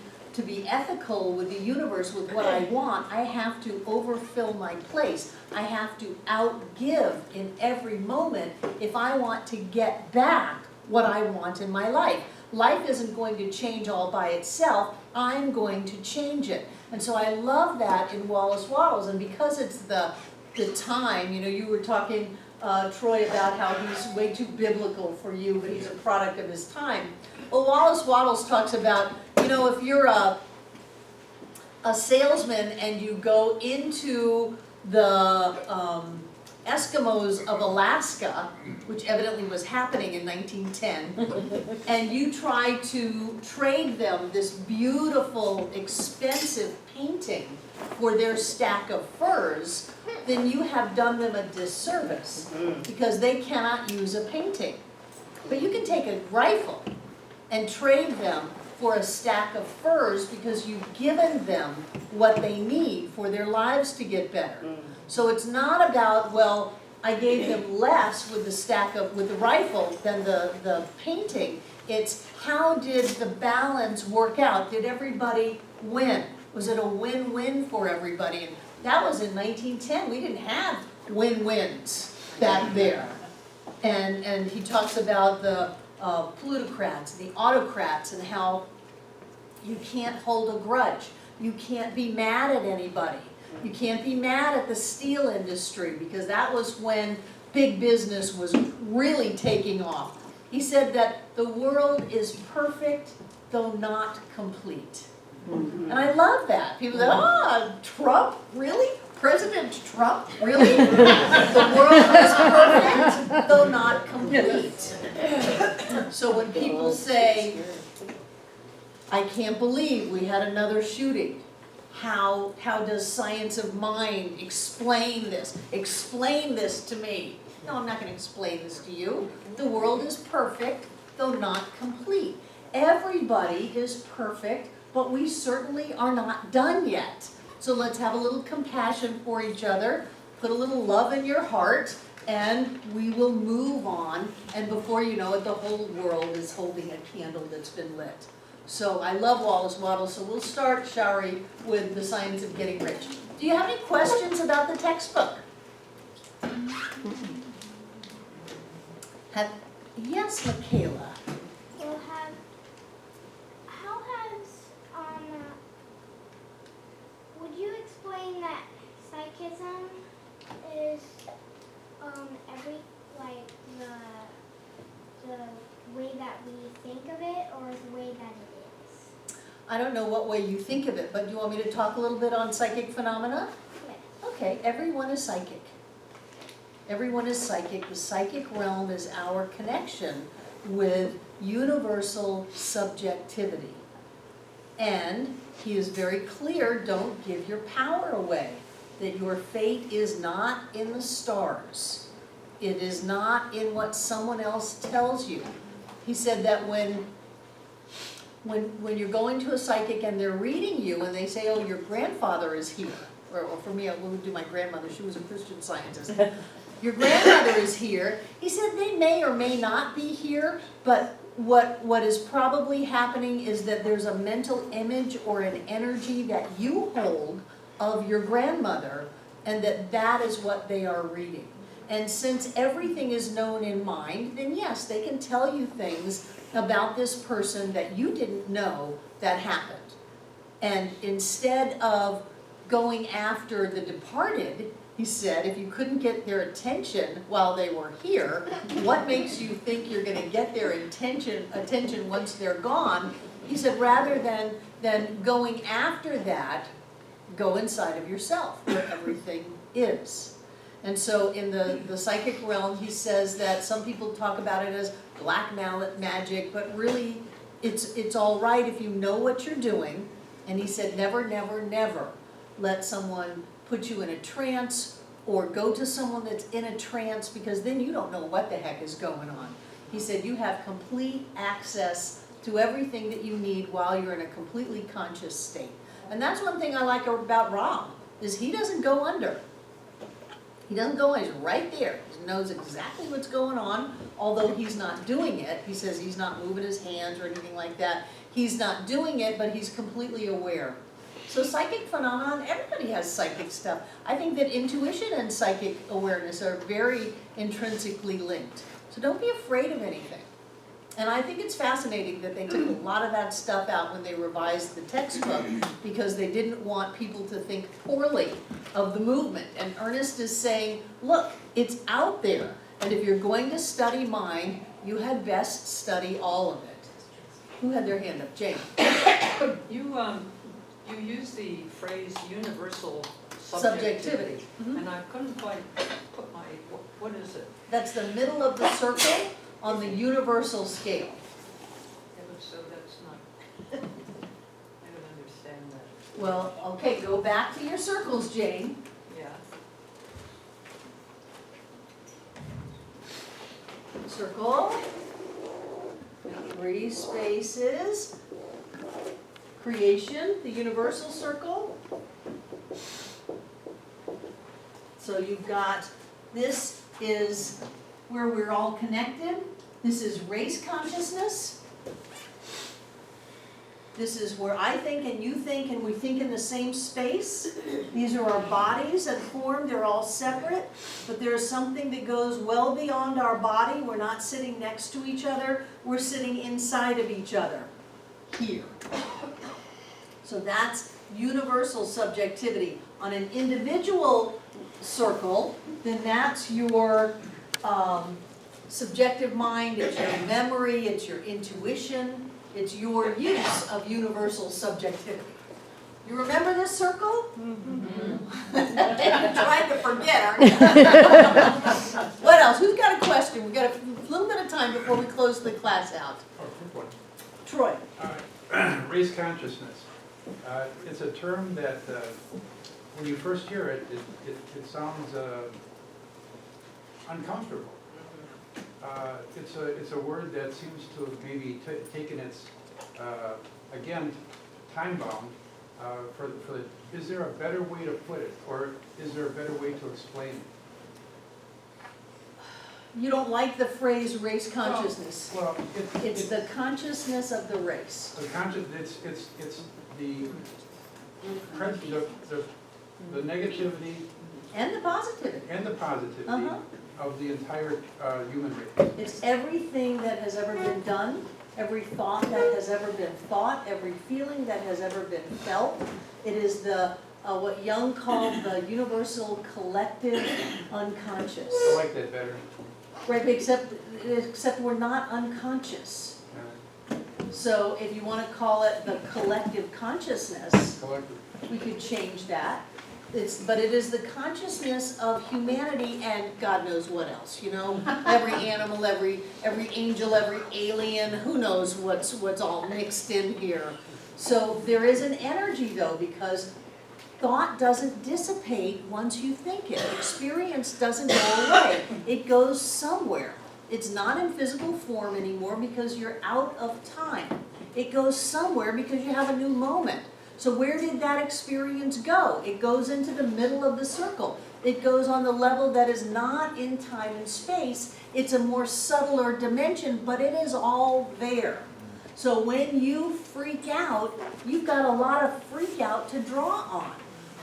ethical with the universe, with what I want, I have to overfill my place. I have to outgive in every moment if I want to get back what I want in my life. Life isn't going to change all by itself. I'm going to change it. And so I love that in Wallace Wattles, and because it's the the time, you know, you were talking, Troy, about how he's way too biblical for you, but he's a product of his time. Well, Wallace Wattles talks about, you know, if you're a salesman and you go into the Eskimos of Alaska, which evidently was happening in 1910, and you try to trade them this beautiful, expensive painting for their stack of furs, then you have done them a disservice, because they cannot use a painting. But you can take a rifle and trade them for a stack of furs because you've given them what they need for their lives to get better. So it's not about, well, I gave them less with the rifle than the painting. It's how did the balance work out? Did everybody win? Was it a win-win for everybody? And that was in 1910. We didn't have win-wins back there. And he talks about the plutocrats, the autocrats, and how you can't hold a grudge. You can't be mad at anybody. You can't be mad at the steel industry, because that was when big business was really taking off. He said that the world is perfect, though not complete. And I love that. People say, Trump, really? President Trump, really? The world is perfect, though not complete. So when people say, I can't believe we had another shooting, how does science of mind explain this? Explain this to me. No, I'm not going to explain this to you. The world is perfect, though not complete. Everybody is perfect, but we certainly are not done yet. So let's have a little compassion for each other, put a little love in your heart, and we will move on. And before you know it, the whole world is holding a candle that's been lit. So I love Wallace Wattles, so we'll start, Shari, with The Science of Getting Rich. Do you have any questions about the textbook? Yes, Michaela. Well, how has, would you explain that psychism is, the way that we think of it, or the way that it is? I don't know what way you think of it, but do you want me to talk a little bit on psychic phenomena? Yes. Okay, everyone is psychic. Everyone is psychic. The psychic realm is our connection with universal subjectivity. And he is very clear, don't give your power away. That your fate is not in the stars. It is not in what someone else tells you. He said that when you're going to a psychic and they're reading you and they say, oh, your grandfather is here, or for me, I would do my grandmother, she was a Christian Scientist. Your grandmother is here. He said they may or may not be here, but what is probably happening is that there's a mental image or an energy that you hold of your grandmother, and that is what they are reading. And since everything is known in mind, then yes, they can tell you things about this person that you didn't know that happened. And instead of going after the departed, he said, if you couldn't get their attention while they were here, what makes you think you're going to get their attention once they're gone? He said, rather than going after that, go inside of yourself where everything is. And so in the psychic realm, he says that some people talk about it as black magic, but really it's all right if you know what you're doing. And he said, never, never, never let someone put you in a trance or go to someone that's in a trance, because then you don't know what the heck is going on. He said you have complete access to everything that you need while you're in a completely conscious state. And that's one thing I like about Rob, is he doesn't go under. He doesn't go, he's right there. He knows exactly what's going on, although he's not doing it. He says he's not moving his hands or anything like that. He's not doing it, but he's completely aware. So psychic phenomenon, everybody has psychic stuff. I think that intuition and psychic awareness are very intrinsically linked. So don't be afraid of anything. And I think it's fascinating that they took a lot of that stuff out when they revised the textbook, because they didn't want people to think poorly of the movement. And Ernest is saying, look, it's out there, and if you're going to study mind, you had best study all of it. Who had their hand up? Jane. You use the phrase universal Subjectivity. and I couldn't quite put my, what is it? That's the middle of the circle on the universal scale. Yeah, but so that's not, I don't understand that. Well, okay, go back to your circles, Jane. Yeah. Circle. 3 spaces. Creation, the universal circle. So you've got, this is where we're all connected. This is race consciousness. This is where I think and you think and we think in the same space. These are our bodies and form, they're all separate, but there's something that goes well beyond our body. We're not sitting next to each other, we're sitting inside of each other, here. So that's universal subjectivity. On an individual circle, then that's your subjective mind, it's your memory, it's your intuition, it's your use of universal subjectivity. You remember this circle? Mm-hmm. You're trying to forget, aren't you? What else? Who's got a question? We've got a little bit of time before we close the class out. Oh, quick one. Troy. Race consciousness. It's a term that, when you first hear it, it sounds uncomfortable. It's a word that seems to have maybe taken its, again, time bound. Is there a better way to put it, or is there a better way to explain it? You don't like the phrase race consciousness. Well, it's the consciousness of the race. It's the negativity and the positivity of the entire human race. It's everything that has ever been done, every thought that has ever been thought, every feeling that has ever been felt. It is the what Jung called the universal collective unconscious. I like that better. Right, except we're not unconscious. So if you want to call it the collective consciousness, we could change that. But it is the consciousness of humanity and God knows what else, you know? Every animal, every angel, every alien, who knows what's all mixed in here. So there is an energy though, because thought doesn't dissipate once you think it. Experience doesn't go away. It goes somewhere. It's not in physical form anymore because you're out of time. It goes somewhere because you have a new moment. So where did that experience go? It goes into the middle of the circle. It goes on the level that is not in time and space. It's a more subtler dimension, but it is all there. So when you freak out, you've got a lot of freak out to draw on.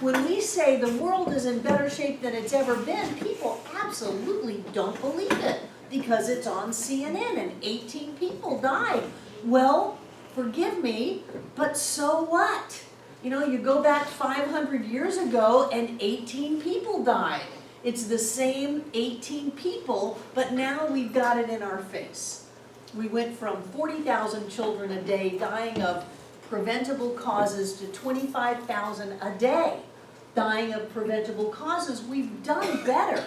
When we say the world is in better shape than it's ever been, people absolutely don't believe it because it's on CNN and 18 people died. Well, forgive me, but so what? You know, you go back 500 years ago and 18 people died. It's the same 18 people, but now we've got it in our face. We went from 40,000 children a day dying of preventable causes to 25,000 a day dying of preventable causes. We've done better.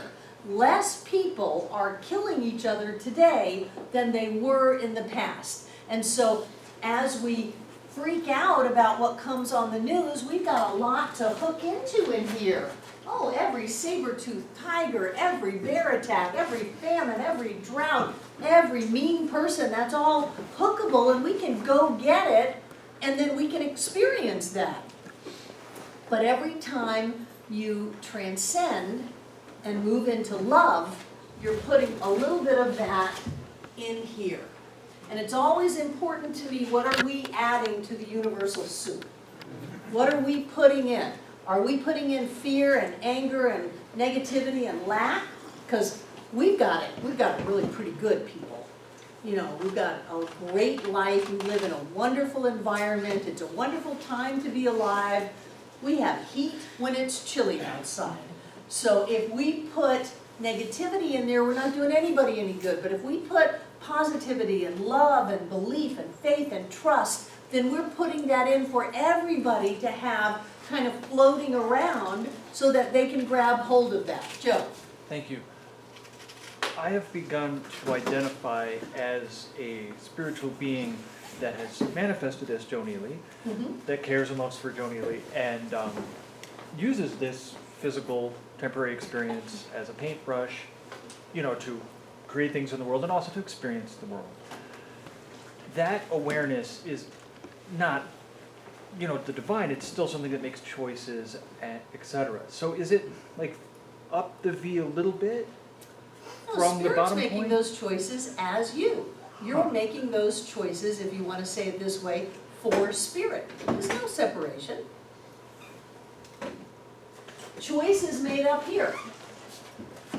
Less people are killing each other today than they were in the past. And so as we freak out about what comes on the news, we've got a lot to hook into in here. Oh, every saber-toothed tiger, every bear attack, every famine, every drought, every mean person, that's all hookable and we can go get it and then we can experience that. But every time you transcend and move into love, you're putting a little bit of that in here. And it's always important to me, what are we adding to the universal soup? What are we putting in? Are we putting in fear and anger and negativity and lack? Because we've got it really pretty good, people. You know, we've got a great life, we live in a wonderful environment, it's a wonderful time to be alive. We have heat when it's chilly outside. So if we put negativity in there, we're not doing anybody any good. But if we put positivity and love and belief and faith and trust, then we're putting that in for everybody to have kind of floating around so that they can grab hold of that. Joe. Thank you. I have begun to identify as a spiritual being that has manifested as Joe Neely, that cares and loves for Joe Neely, and uses this physical, temporary experience as a paintbrush, you know, to create things in the world and also to experience the world. That awareness is not, you know, the divine, it's still something that makes choices, etc. So is it like up the V a little bit? No, From the bottom Spirit's making point? those choices as you. You're making those choices, if you want to say it this way, for Spirit. There's no separation. Choice is made up here.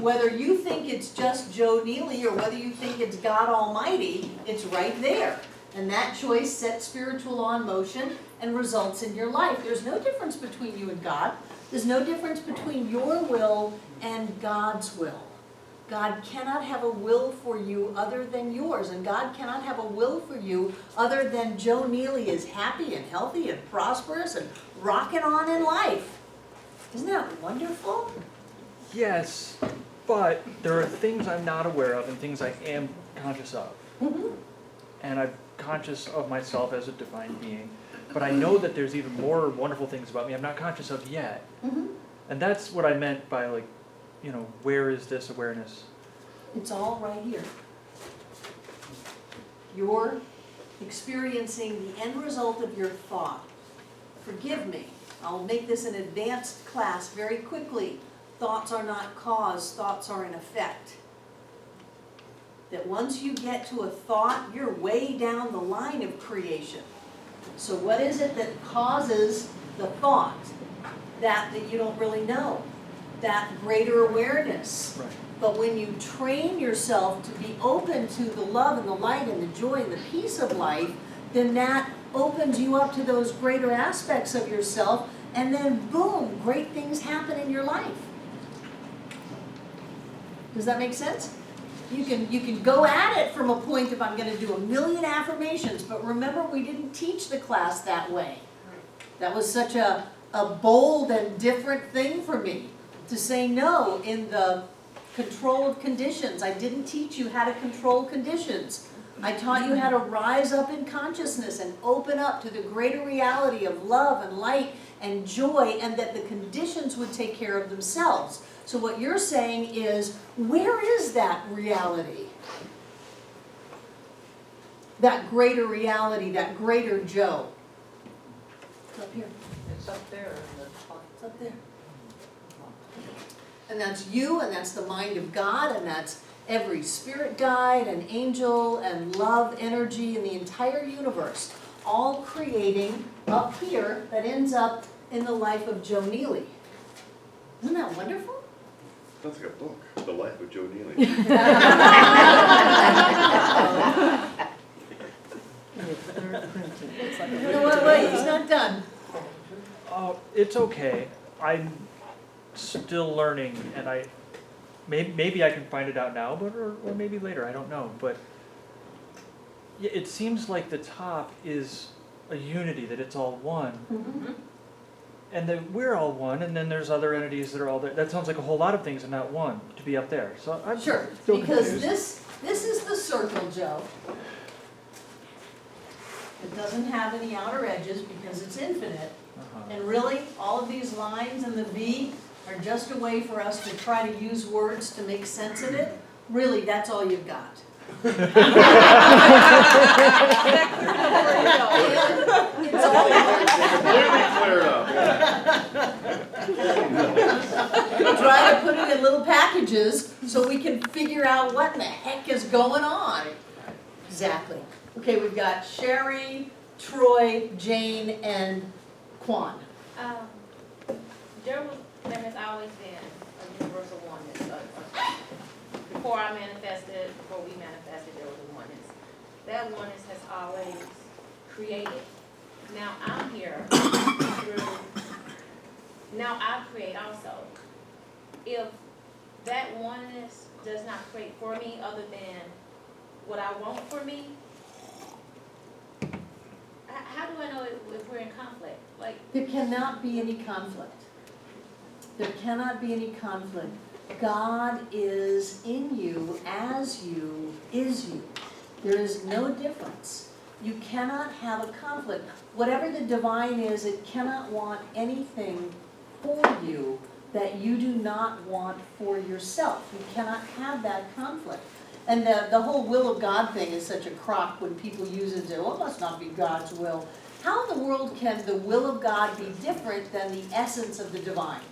Whether you think it's just Joe Neely or whether you think it's God Almighty, it's right there. And that choice sets spiritual law in motion and results in your life. There's no difference between you and God. There's no difference between your will and God's will. God cannot have a will for you other than yours, and God cannot have a will for you other than Joe Neely is happy and healthy and prosperous and rocking on in life. Isn't that wonderful? Yes, but there are things I'm not aware of and things I am conscious of. And I'm conscious of myself as a divine being, but I know that there's even more wonderful things about me I'm not conscious of yet. And that's what I meant by, like, you know, where is this awareness? It's all right here. You're experiencing the end result of your thought. Forgive me, I'll make this an advanced class very quickly. Thoughts are not cause, thoughts are an effect. That once you get to a thought, you're way down the line of creation. So what is it that causes the thought? That you don't really know. That greater awareness. Right. But when you train yourself to be open to the love and the light and the joy and the peace of life, then that opens you up to those greater aspects of yourself, and then boom, great things happen in your life. Does that make sense? You can go at it from a point of I'm going to do 1,000,000 affirmations, but remember we didn't teach the class that way. That was such a bold and different thing for me. To say no in the controlled conditions. I didn't teach you how to control conditions. I taught you how to rise up in consciousness and open up to the greater reality of love and light and joy, and that the conditions would take care of themselves. So what you're saying is, where is that reality? That greater reality, that greater Joe? It's up here. It's up there in the top. It's up there. And that's you, and that's the mind of God, and that's every spirit guide and angel and love energy in the entire universe, all creating up here that ends up in the life of Joe Neely. Isn't that wonderful? Sounds like a book, The Life of Joe Neely. No, wait, he's not done. It's okay. I'm still learning, and maybe I can find it out now, but or maybe later. I don't know. But yeah, it seems like the top is a unity, that it's all one, and that we're all one. And then there's other entities that are all there. That sounds like a whole lot of things, and not one to be up there. So I'm Sure, still because confused. this is the circle, Joe. It doesn't have any outer edges because it's infinite. And really, all of these lines and the V are just a way for us to try to use words to make sense of it. Really, that's all you've got. It's all Clear it up, try to put it in little packages so we can figure out what in the heck is going on. Exactly. Okay, we've got Sherry, Troy, Jane, and Quan. There has always been a universal oneness. before I manifested, before we manifested, there was a oneness. That oneness has always created. Now I'm here through, now I create also. If that oneness does not create for me other than what I want for me, how do I know if we're in conflict? Like, There cannot be any conflict. There cannot be any conflict. God is in you, as you, is you. There is no difference. You cannot have a conflict. Whatever the divine is, it cannot want anything for you that you do not want for yourself. You cannot have that conflict. And the whole will of God thing is such a crock when people use it to, well, it must not be God's will. How in the world can the will of God be different than the essence of the divine?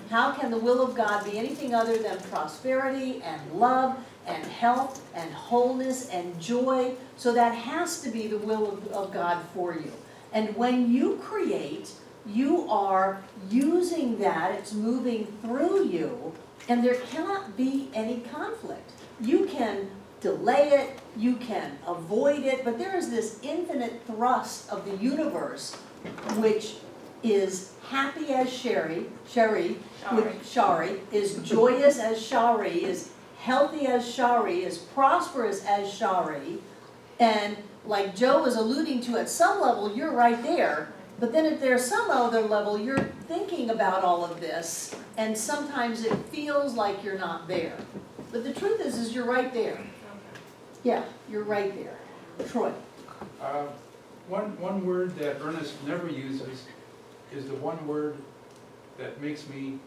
How can the will of God be anything other than prosperity and love and health and wholeness and joy? So that has to be the will of God for you. And when you create, you are using that, it's moving through you, and there cannot be any conflict. You can delay it, you can avoid it, but there is this infinite thrust of the universe which is happy as Shari, is joyous as Shari, is healthy as Shari, is prosperous as Shari. And like Joe was alluding to, at some level, you're right there. But then at there's some other level, you're thinking about all of this, and sometimes it feels like you're not there. But the truth is you're right there. Yeah, you're right there. Troy. One word that Ernest never uses is the one word that makes me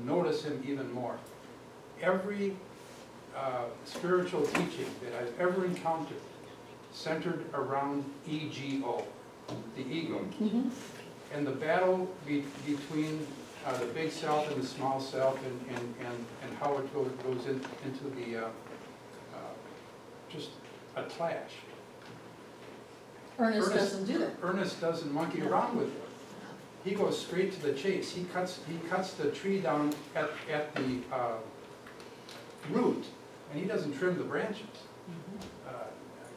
notice him even more. Every spiritual teaching that I've ever encountered centered around EGO, the ego, and the battle between the big self and the small self, and how it goes into the just a clash. Ernest doesn't do that. Ernest doesn't monkey around with it. He goes straight to the chase. He cuts the tree down at the root, and he doesn't trim the branches.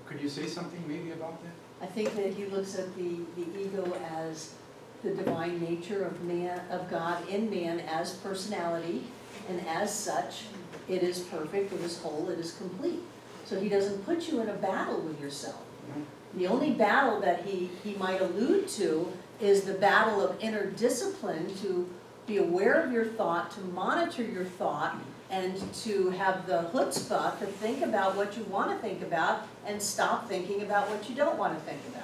Could you say something maybe about that? I think that he looks at the ego as the divine nature of man, of God in man as personality, and as such, it is perfect, it is whole, it is complete. So he doesn't put you in a battle with yourself. The only battle that he might allude to is the battle of inner discipline, to be aware of your thought, to monitor your thought, and to have the chutzpah to think about what you want to think about and stop thinking about what you don't want to think about.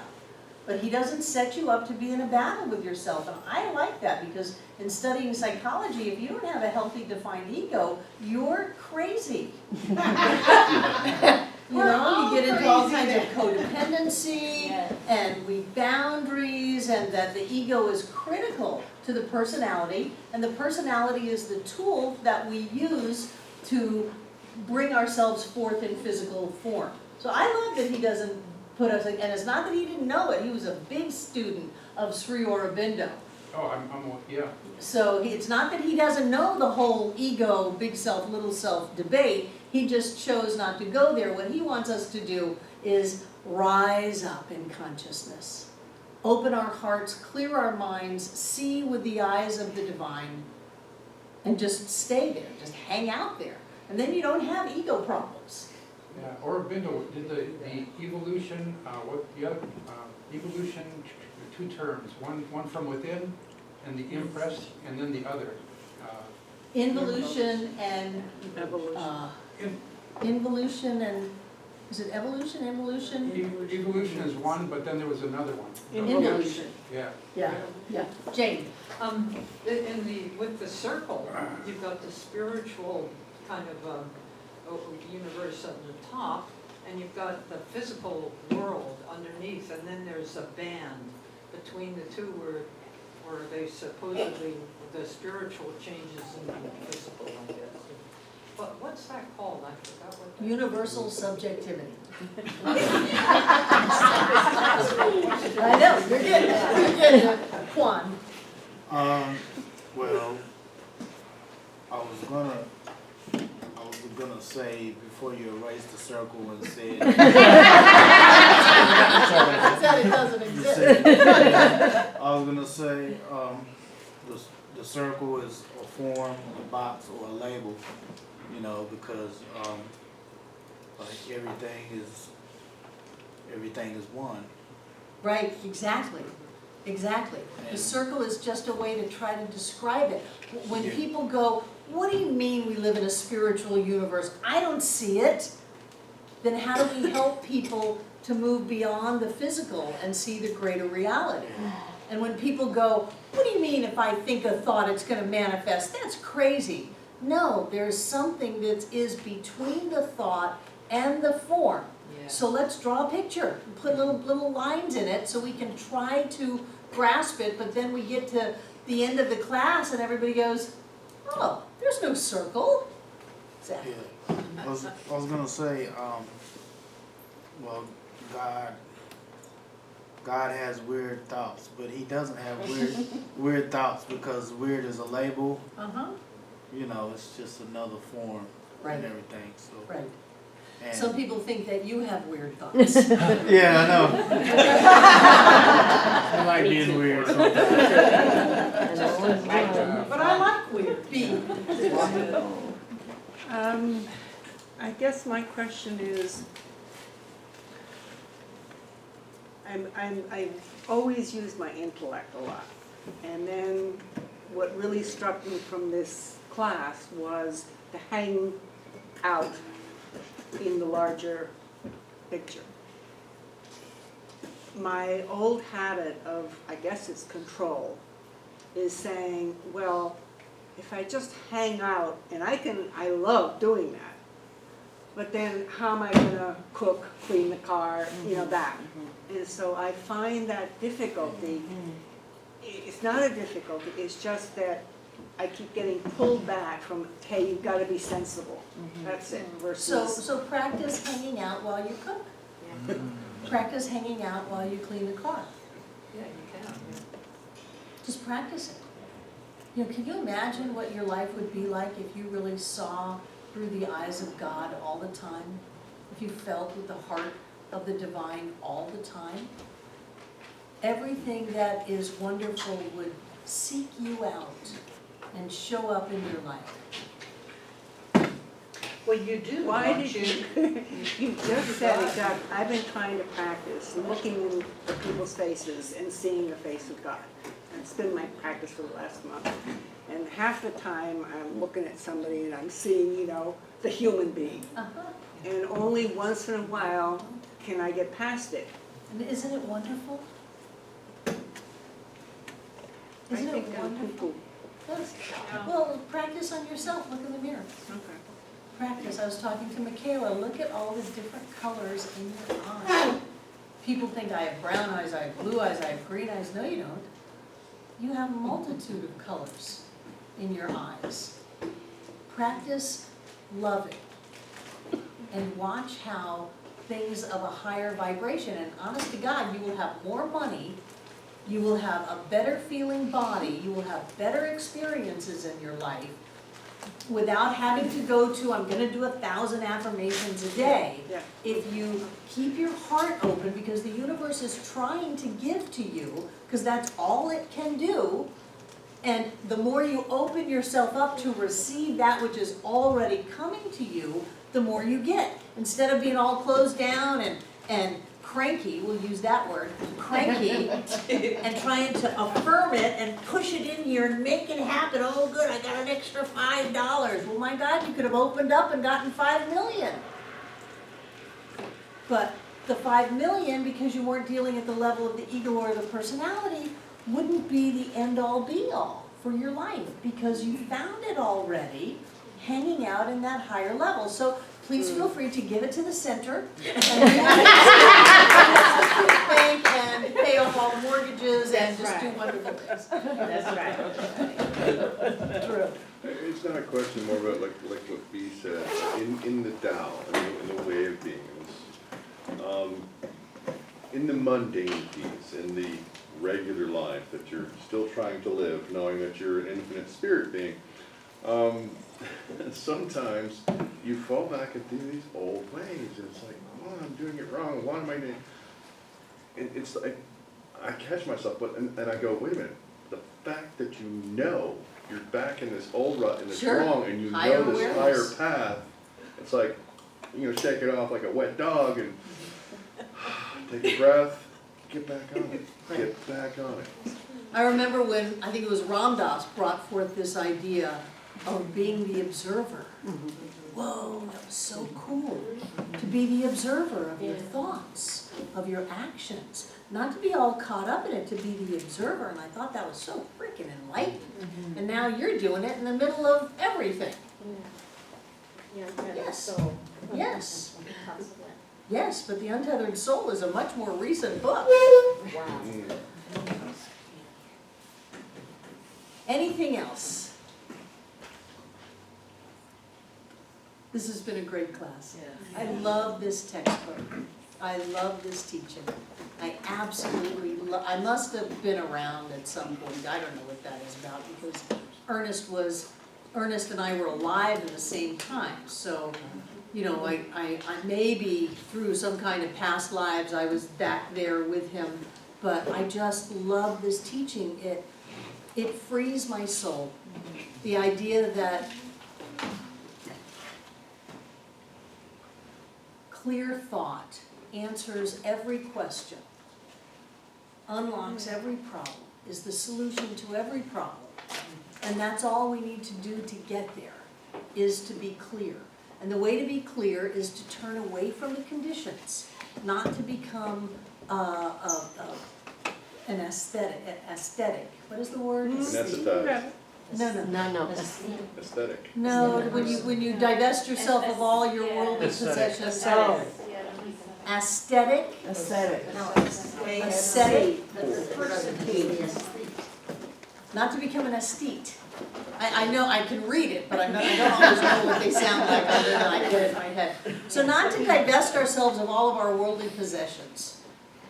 But he doesn't set you up to be in a battle with yourself, and I like that, because in studying psychology, if you don't have a healthy defined ego, you're crazy. You know, you get into all kinds of codependency and weak boundaries, and that the ego is critical to the personality, and the personality is the tool that we use to bring ourselves forth in physical form. So I love that he doesn't put us, and it's not that he didn't know it, he was a big student of Sri Aurobindo. Oh, yeah. So it's not that he doesn't know the whole ego, big self, little self debate, he just chose not to go there. What he wants us to do is rise up in consciousness. Open our hearts, clear our minds, see with the eyes of the divine, and just stay there, just hang out there. And then you don't have ego problems. Yeah, Aurobindo did the evolution, evolution, two terms, one from within, and the impressed, and then the other. Involution and involution and, is it evolution, involution? Evolution is one, but then there was another one. Involution. Yeah. Yeah. Jane. With the circle, you've got the spiritual kind of universe at the top, and you've got the physical world underneath, and then there's a band between the two where they supposedly, the spiritual changes into the physical, I guess. But what's that called? I forgot what that Universal subjectivity. I know, you're good. Juan. Well, I was gonna say, before you erase the circle and say. Said it doesn't exist. I was gonna say, the circle is a form, a box, or a label, you know, because, like everything is one. Right, exactly, exactly. The circle is just a way to try to describe it. When Yeah. people go, what do you mean we live in a spiritual universe? I don't see it. Then how do we help people to move beyond the physical and see the greater reality? And when people go, what do you mean if I think a thought it's gonna manifest? That's crazy. No, there's something that is between the thought and the form. So let's draw a picture, and put little lines in it so we can try to grasp it, but then we get to the end of the class and everybody goes, oh, there's no circle. Exactly. Yeah. I was gonna say, well, God has weird thoughts, but he doesn't have weird thoughts, because weird is a label. You know, it's just another form and everything, so. Right. And Some people think that you have weird thoughts. yeah, I know. I like being weird sometimes. But I like weird. I guess my question is, I've always used my intellect a lot. And then what really struck me from this class was to hang out in the larger picture. My old habit of, I guess it's control, is saying, well, if I just hang out, and I love doing that, but then how am I gonna cook, clean the car, you know, that. And so I find that difficulty, it's not a difficulty, it's just that I keep getting pulled back from, hey, you've gotta be sensible, that's it, versus. So practice hanging out while you cook. Practice hanging out while you clean the car. Yeah, you can. Just practice it. You know, can you imagine what your life would be like if you really saw through the eyes of God all the time? If you felt with the heart of the divine all the time? Everything that is wonderful would seek you out and show up in your life. Well, you do, Why don't did you? You just said exactly, I've been trying to practice looking in the people's faces and seeing the face of God. It's been my practice for the last month. And half the time I'm looking at somebody and I'm seeing, you know, the human being. And only once in a while can I get past it. And isn't it wonderful? Isn't it wonderful? Yes. Well, practice on yourself. Look in the mirror. Okay. Practice. I was talking to Michaela. Look at all the different colors in your eyes. People think I have brown eyes, I have blue eyes, I have green eyes. No, you don't. You have a multitude of colors in your eyes. Practice loving and watch how things of a higher vibration, and honest to God, you will have more money, you will have a better feeling body, you will have better experiences in your life without having to go to, I'm gonna do 1,000 affirmations a day. If you keep your heart open, because the universe is trying to give to you, because that's all it can do, and the more you open yourself up to receive that which is already coming to you, the more you get. Instead of being all closed down and cranky, we'll use that word, cranky, and trying to affirm it and push it in here and make it happen. Oh good, I got an extra $5. Well my God, you could have opened up and gotten 5 million. But the 5 million, because you weren't dealing at the level of the ego or the personality, wouldn't be the end all be all for your life, because you found it already hanging out in that higher level. So please feel free to give it to the center and bank and pay off all the mortgages and just do wonderful things. That's right. True. It's not a question, more about like what B said, in the Tao, in the way of being. In the mundane piece, in the regular life that you're still trying to live, knowing that you're an infinite spirit being, Sometimes you fall back into these old ways, and it's like, oh, I'm doing it wrong, why am I doing? And it's like, I catch myself, and I go, wait a minute, the fact that you know you're back in this old rut and it's Sure. wrong, and you Higher know this awareness. higher path, it's like, shake it off like a wet dog and take a breath, get back on it, get back on it. I remember when, I think it was Ram Dass brought forth this idea of being the observer. Whoa, that was so cool, to be the observer of your thoughts, of your actions. Not to be all caught up in it, to be the observer, and I thought that was so freaking enlightening. And now you're doing it in the middle of everything. Yes. Yes. Yes, but The Untethered Soul is a much more recent book. Wow. Anything else? This has been a great class. I love this textbook. I love this teaching. I absolutely love, I must have been around at some point, I don't know what that is about, because Ernest and I were alive at the same time, so, I maybe through some kind of past lives, I was back there with him, but I just love this teaching. It frees my soul. The idea that clear thought answers every question, unlocks every problem, is the solution to every problem. And that's all we need to do to get there, is to be clear. And the way to be clear is to turn away from the conditions, not to become an aesthetic. What is the word? Anesthetized. No. Aesthetic. No, when you divest yourself of all your worldly possessions. Aesthetic. Aesthetic. Ascetic. Not to become an aesthete. I know, I can read it, but I don't always know what they sound like other than I get it in my head. So not to divest ourselves of all of our worldly possessions.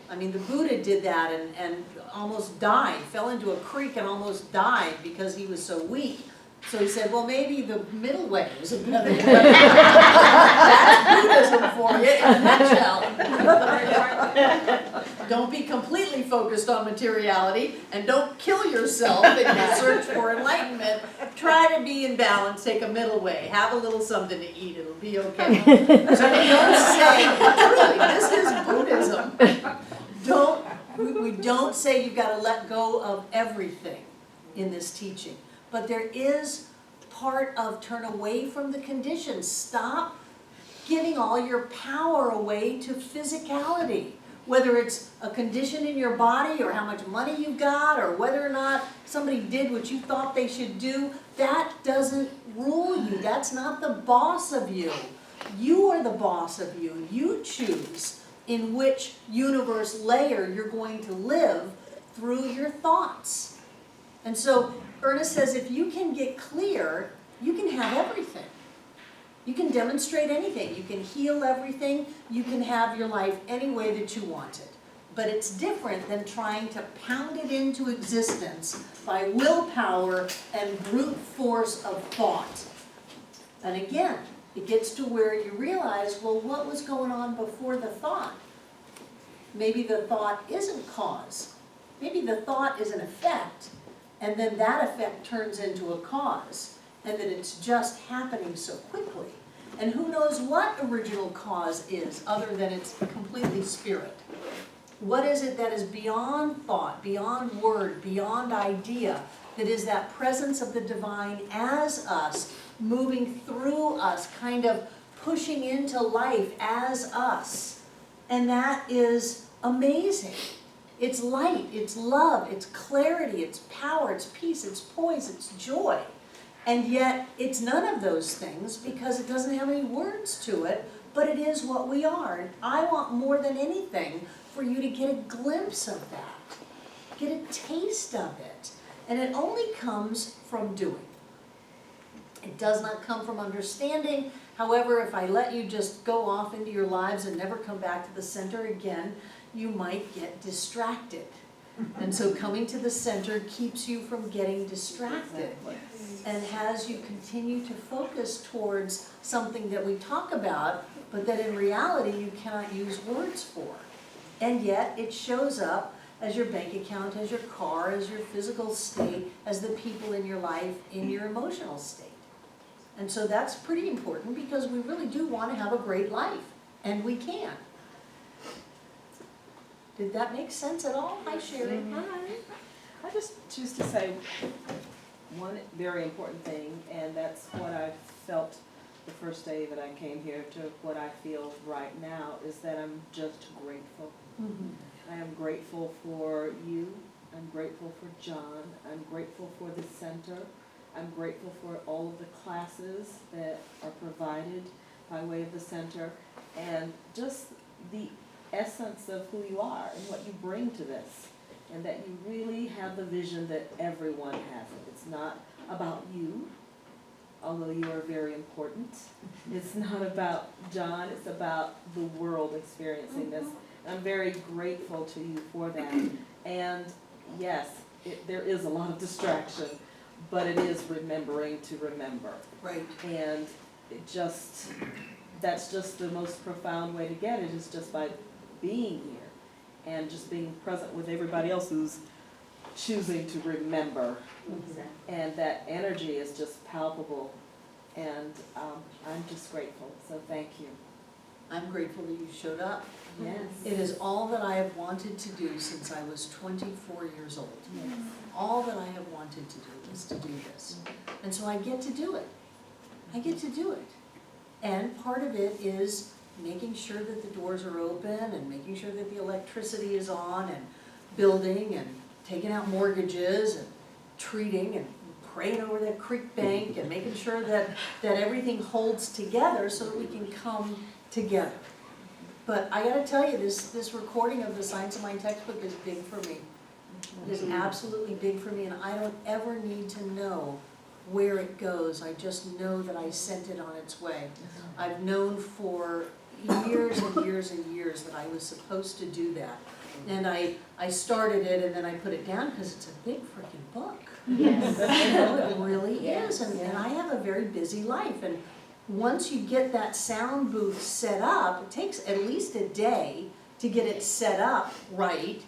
I mean, the Buddha did that and almost died, fell into a creek and almost died because he was so weak. So he said, well, maybe the middle way was a better way. That's Buddhism for you in a nutshell. Don't be completely focused on materiality, and don't kill yourself in your search for enlightenment. Try to be in balance, take a middle way, have a little something to eat, it'll be okay. So we don't say, truly, this is Buddhism. We don't say you've got to let go of everything in this teaching. But there is part of turn away from the conditions. Stop giving all your power away to physicality. Whether it's a condition in your body or how much money you've got or whether or not somebody did what you thought they should do, that doesn't rule you. That's not the boss of you. You are the boss of you. You choose in which universe layer you're going to live through your thoughts. And so Ernest says if you can get clear, you can have everything. You can demonstrate anything. You can heal everything. You can have your life any way that you want it. But it's different than trying to pound it into existence by willpower and brute force of thought. And again, it gets to where you realize, well, what was going on before the thought? Maybe the thought isn't cause. Maybe the thought is an effect. And then that effect turns into a cause, and that it's just happening so quickly. And who knows what original cause is, other than it's completely spirit. What is it that is beyond thought, beyond word, beyond idea, that is that presence of the divine as us, moving through us, kind of pushing into life as us. And that is amazing. It's light, it's love, it's clarity, it's power, it's peace, it's poise, it's joy. And yet, it's none of those things because it doesn't have any words to it, but it is what we are. And I want more than anything for you to get a glimpse of that, get a taste of it. And it only comes from doing. It does not come from understanding. However, if I let you just go off into your lives and never come back to the center again, you might get distracted. And so coming to the center keeps you from getting distracted and has you continue to focus towards something that we talk about, but that in reality you cannot use words for. And yet it shows up as your bank account, as your car, as your physical state, as the people in your life, in your emotional state. And so that's pretty important because we really do want to have a great life, and we can. Did that make sense at all? Hi, Sherry. Hi. I just choose to say one very important thing, and that's what I felt the first day that I came here to what I feel right now, is that I'm just grateful. I am grateful for you, I'm grateful for John, I'm grateful for the center, I'm grateful for all of the classes that are provided by way of the center, and just the essence of who you are and what you bring to this, and that you really have the vision that everyone has it. It's not about you, although you are very important. It's not about John, it's about the world experiencing this. I'm very grateful to you for that. And yes, there is a lot of distraction, but it is remembering to remember. Right. And that's just the most profound way to get it, is just by being here and just being present with everybody else who's choosing to remember. And that energy is just palpable, and I'm just grateful, so thank you. I'm grateful that you showed up. Yes. It is all that I have wanted to do since I was 24 years old. Yes. All that I have wanted to do is to do this. And so I get to do it. I get to do it. And part of it is making sure that the doors are open and making sure that the electricity is on and building and taking out mortgages and treating and praying over that creek bank and making sure that everything holds together so that we can come together. But I gotta tell you, this recording of the Science of Mind textbook is big for me. It is absolutely big for me, and I don't ever need to know where it goes. I just know that I sent it on its way. I've known for years and years and years that I was supposed to do that. And I started it and then I put it down because it's a big freaking book. Yes. You know, it really is. And I have a very busy life. And once you get that sound booth set up, it takes at least a day to get it set up right.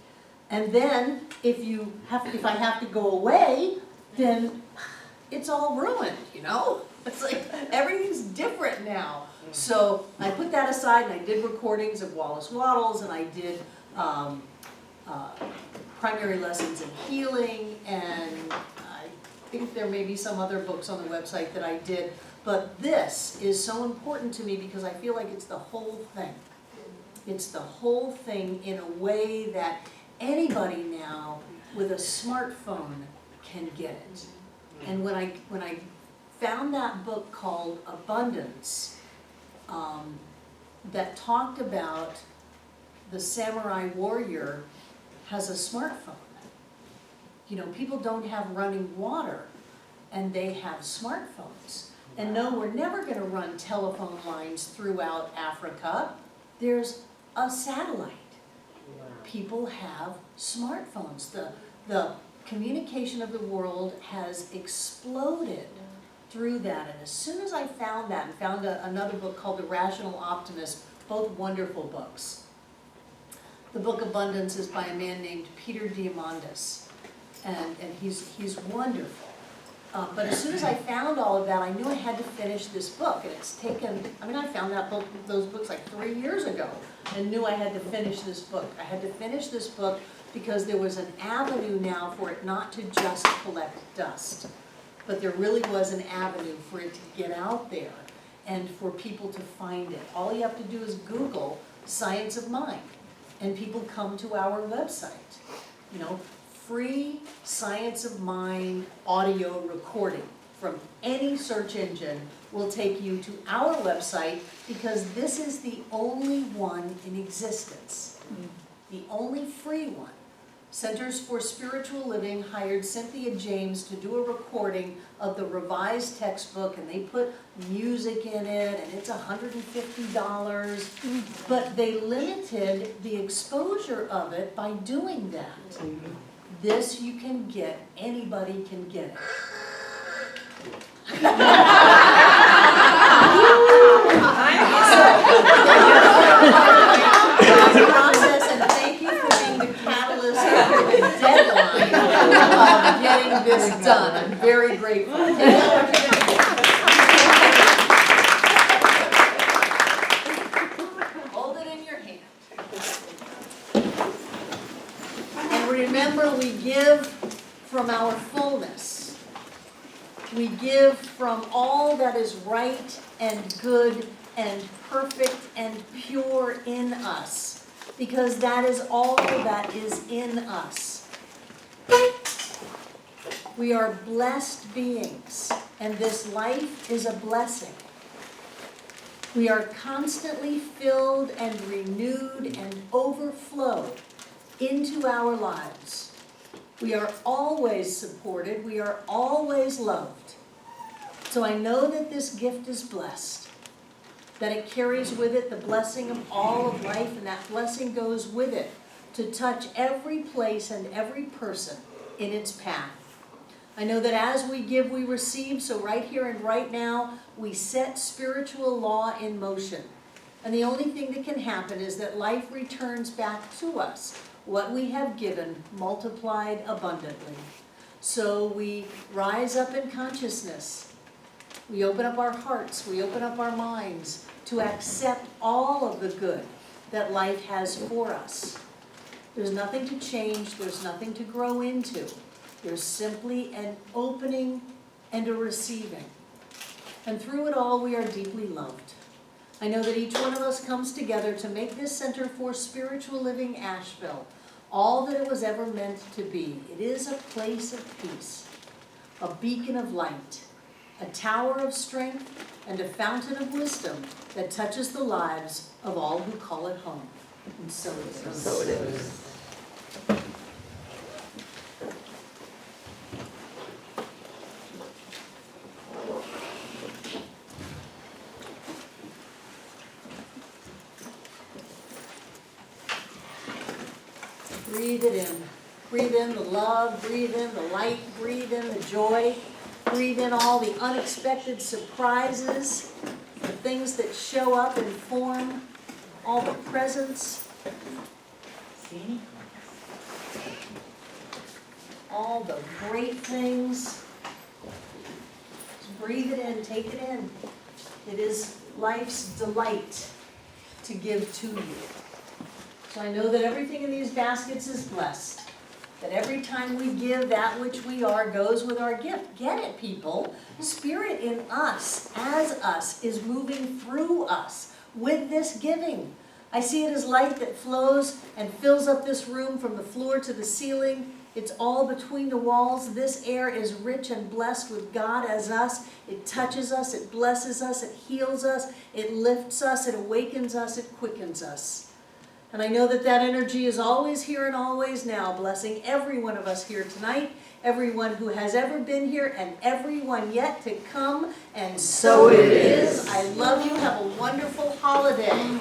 And then if I have to go away, then it's all ruined, you know? It's like everything's different now. So I put that aside and I did recordings of Wallace Wattles, and I did primary lessons in healing, and I think there may be some other books on the website that I did. But this is so important to me because I feel like it's the whole thing. It's the whole thing in a way that anybody now with a smartphone can get it. And when I found that book called Abundance, that talked about the samurai warrior has a smartphone. You know, people don't have running water, and they have smartphones. And no, we're never going to run telephone lines throughout Africa. There's a satellite. People have smartphones. The communication of the world has exploded through that. And as soon as I found that and found another book called The Rational Optimist, both wonderful books. The book Abundance is by a man named Peter Diamandis, and he's wonderful. But as soon as I found all of that, I knew I had to finish this book. And it's taken, I found those books like 3 years ago, and knew I had to finish this book. I had to finish this book because there was an avenue now for it not to just collect dust, but there really was an avenue for it to get out there and for people to find it. All you have to do is Google Science of Mind, and people come to our website. You know, free Science of Mind audio recording from any search engine will take you to our website, because this is the only one in existence, the only free one. Centers for Spiritual Living hired Cynthia James to do a recording of the revised textbook, and they put music in it, and it's $150, but they limited the exposure of it by doing that. This you can get, anybody can get it. Process, and thank you for being the catalyst for the deadline of getting this done. I'm very grateful. Hold it in your hand. And remember, we give from our fullness. We give from all that is right and good and perfect and pure in us, because that is all that is in us. We are blessed beings, and this life is a blessing. We are constantly filled and renewed and overflow into our lives. We are always supported. We are always loved. So I know that this gift is blessed, that it carries with it the blessing of all of life, and that blessing goes with it to touch every place and every person in its path. I know that as we give, we receive, so right here and right now, we set spiritual law in motion. And the only thing that can happen is that life returns back to us what we have given, multiplied abundantly. So we rise up in consciousness. We open up our hearts, we open up our minds to accept all of the good that life has for us. There's nothing to change, there's nothing to grow into. There's simply an opening and a receiving. And through it all, we are deeply loved. I know that each one of us comes together to make this Center for Spiritual Living Asheville all that it was ever meant to be. It is a place of peace, a beacon of light, a tower of strength, and a fountain of wisdom that touches the lives of all who call it home. And so it is. So it is. Breathe it in. Breathe in the love, breathe in the light, breathe in the joy, breathe in all the unexpected surprises, the things that show up and form, all the presents, all the great things. Just breathe it in, take it in. It is life's delight to give to you. So I know that everything in these baskets is blessed. That every time we give, that which we are goes with our gift. Get it, people. Spirit in us, as us, is moving through us with this giving. I see it as light that flows and fills up this room from the floor to the ceiling. It's all between the walls. This air is rich and blessed with God as us. It touches us, it blesses us, it heals us, it lifts us, it awakens us, it quickens us. And I know that that energy is always here and always now, blessing every one of us here tonight, everyone who has ever been here, and everyone yet to come. And so it is. I love you. Have a wonderful holiday.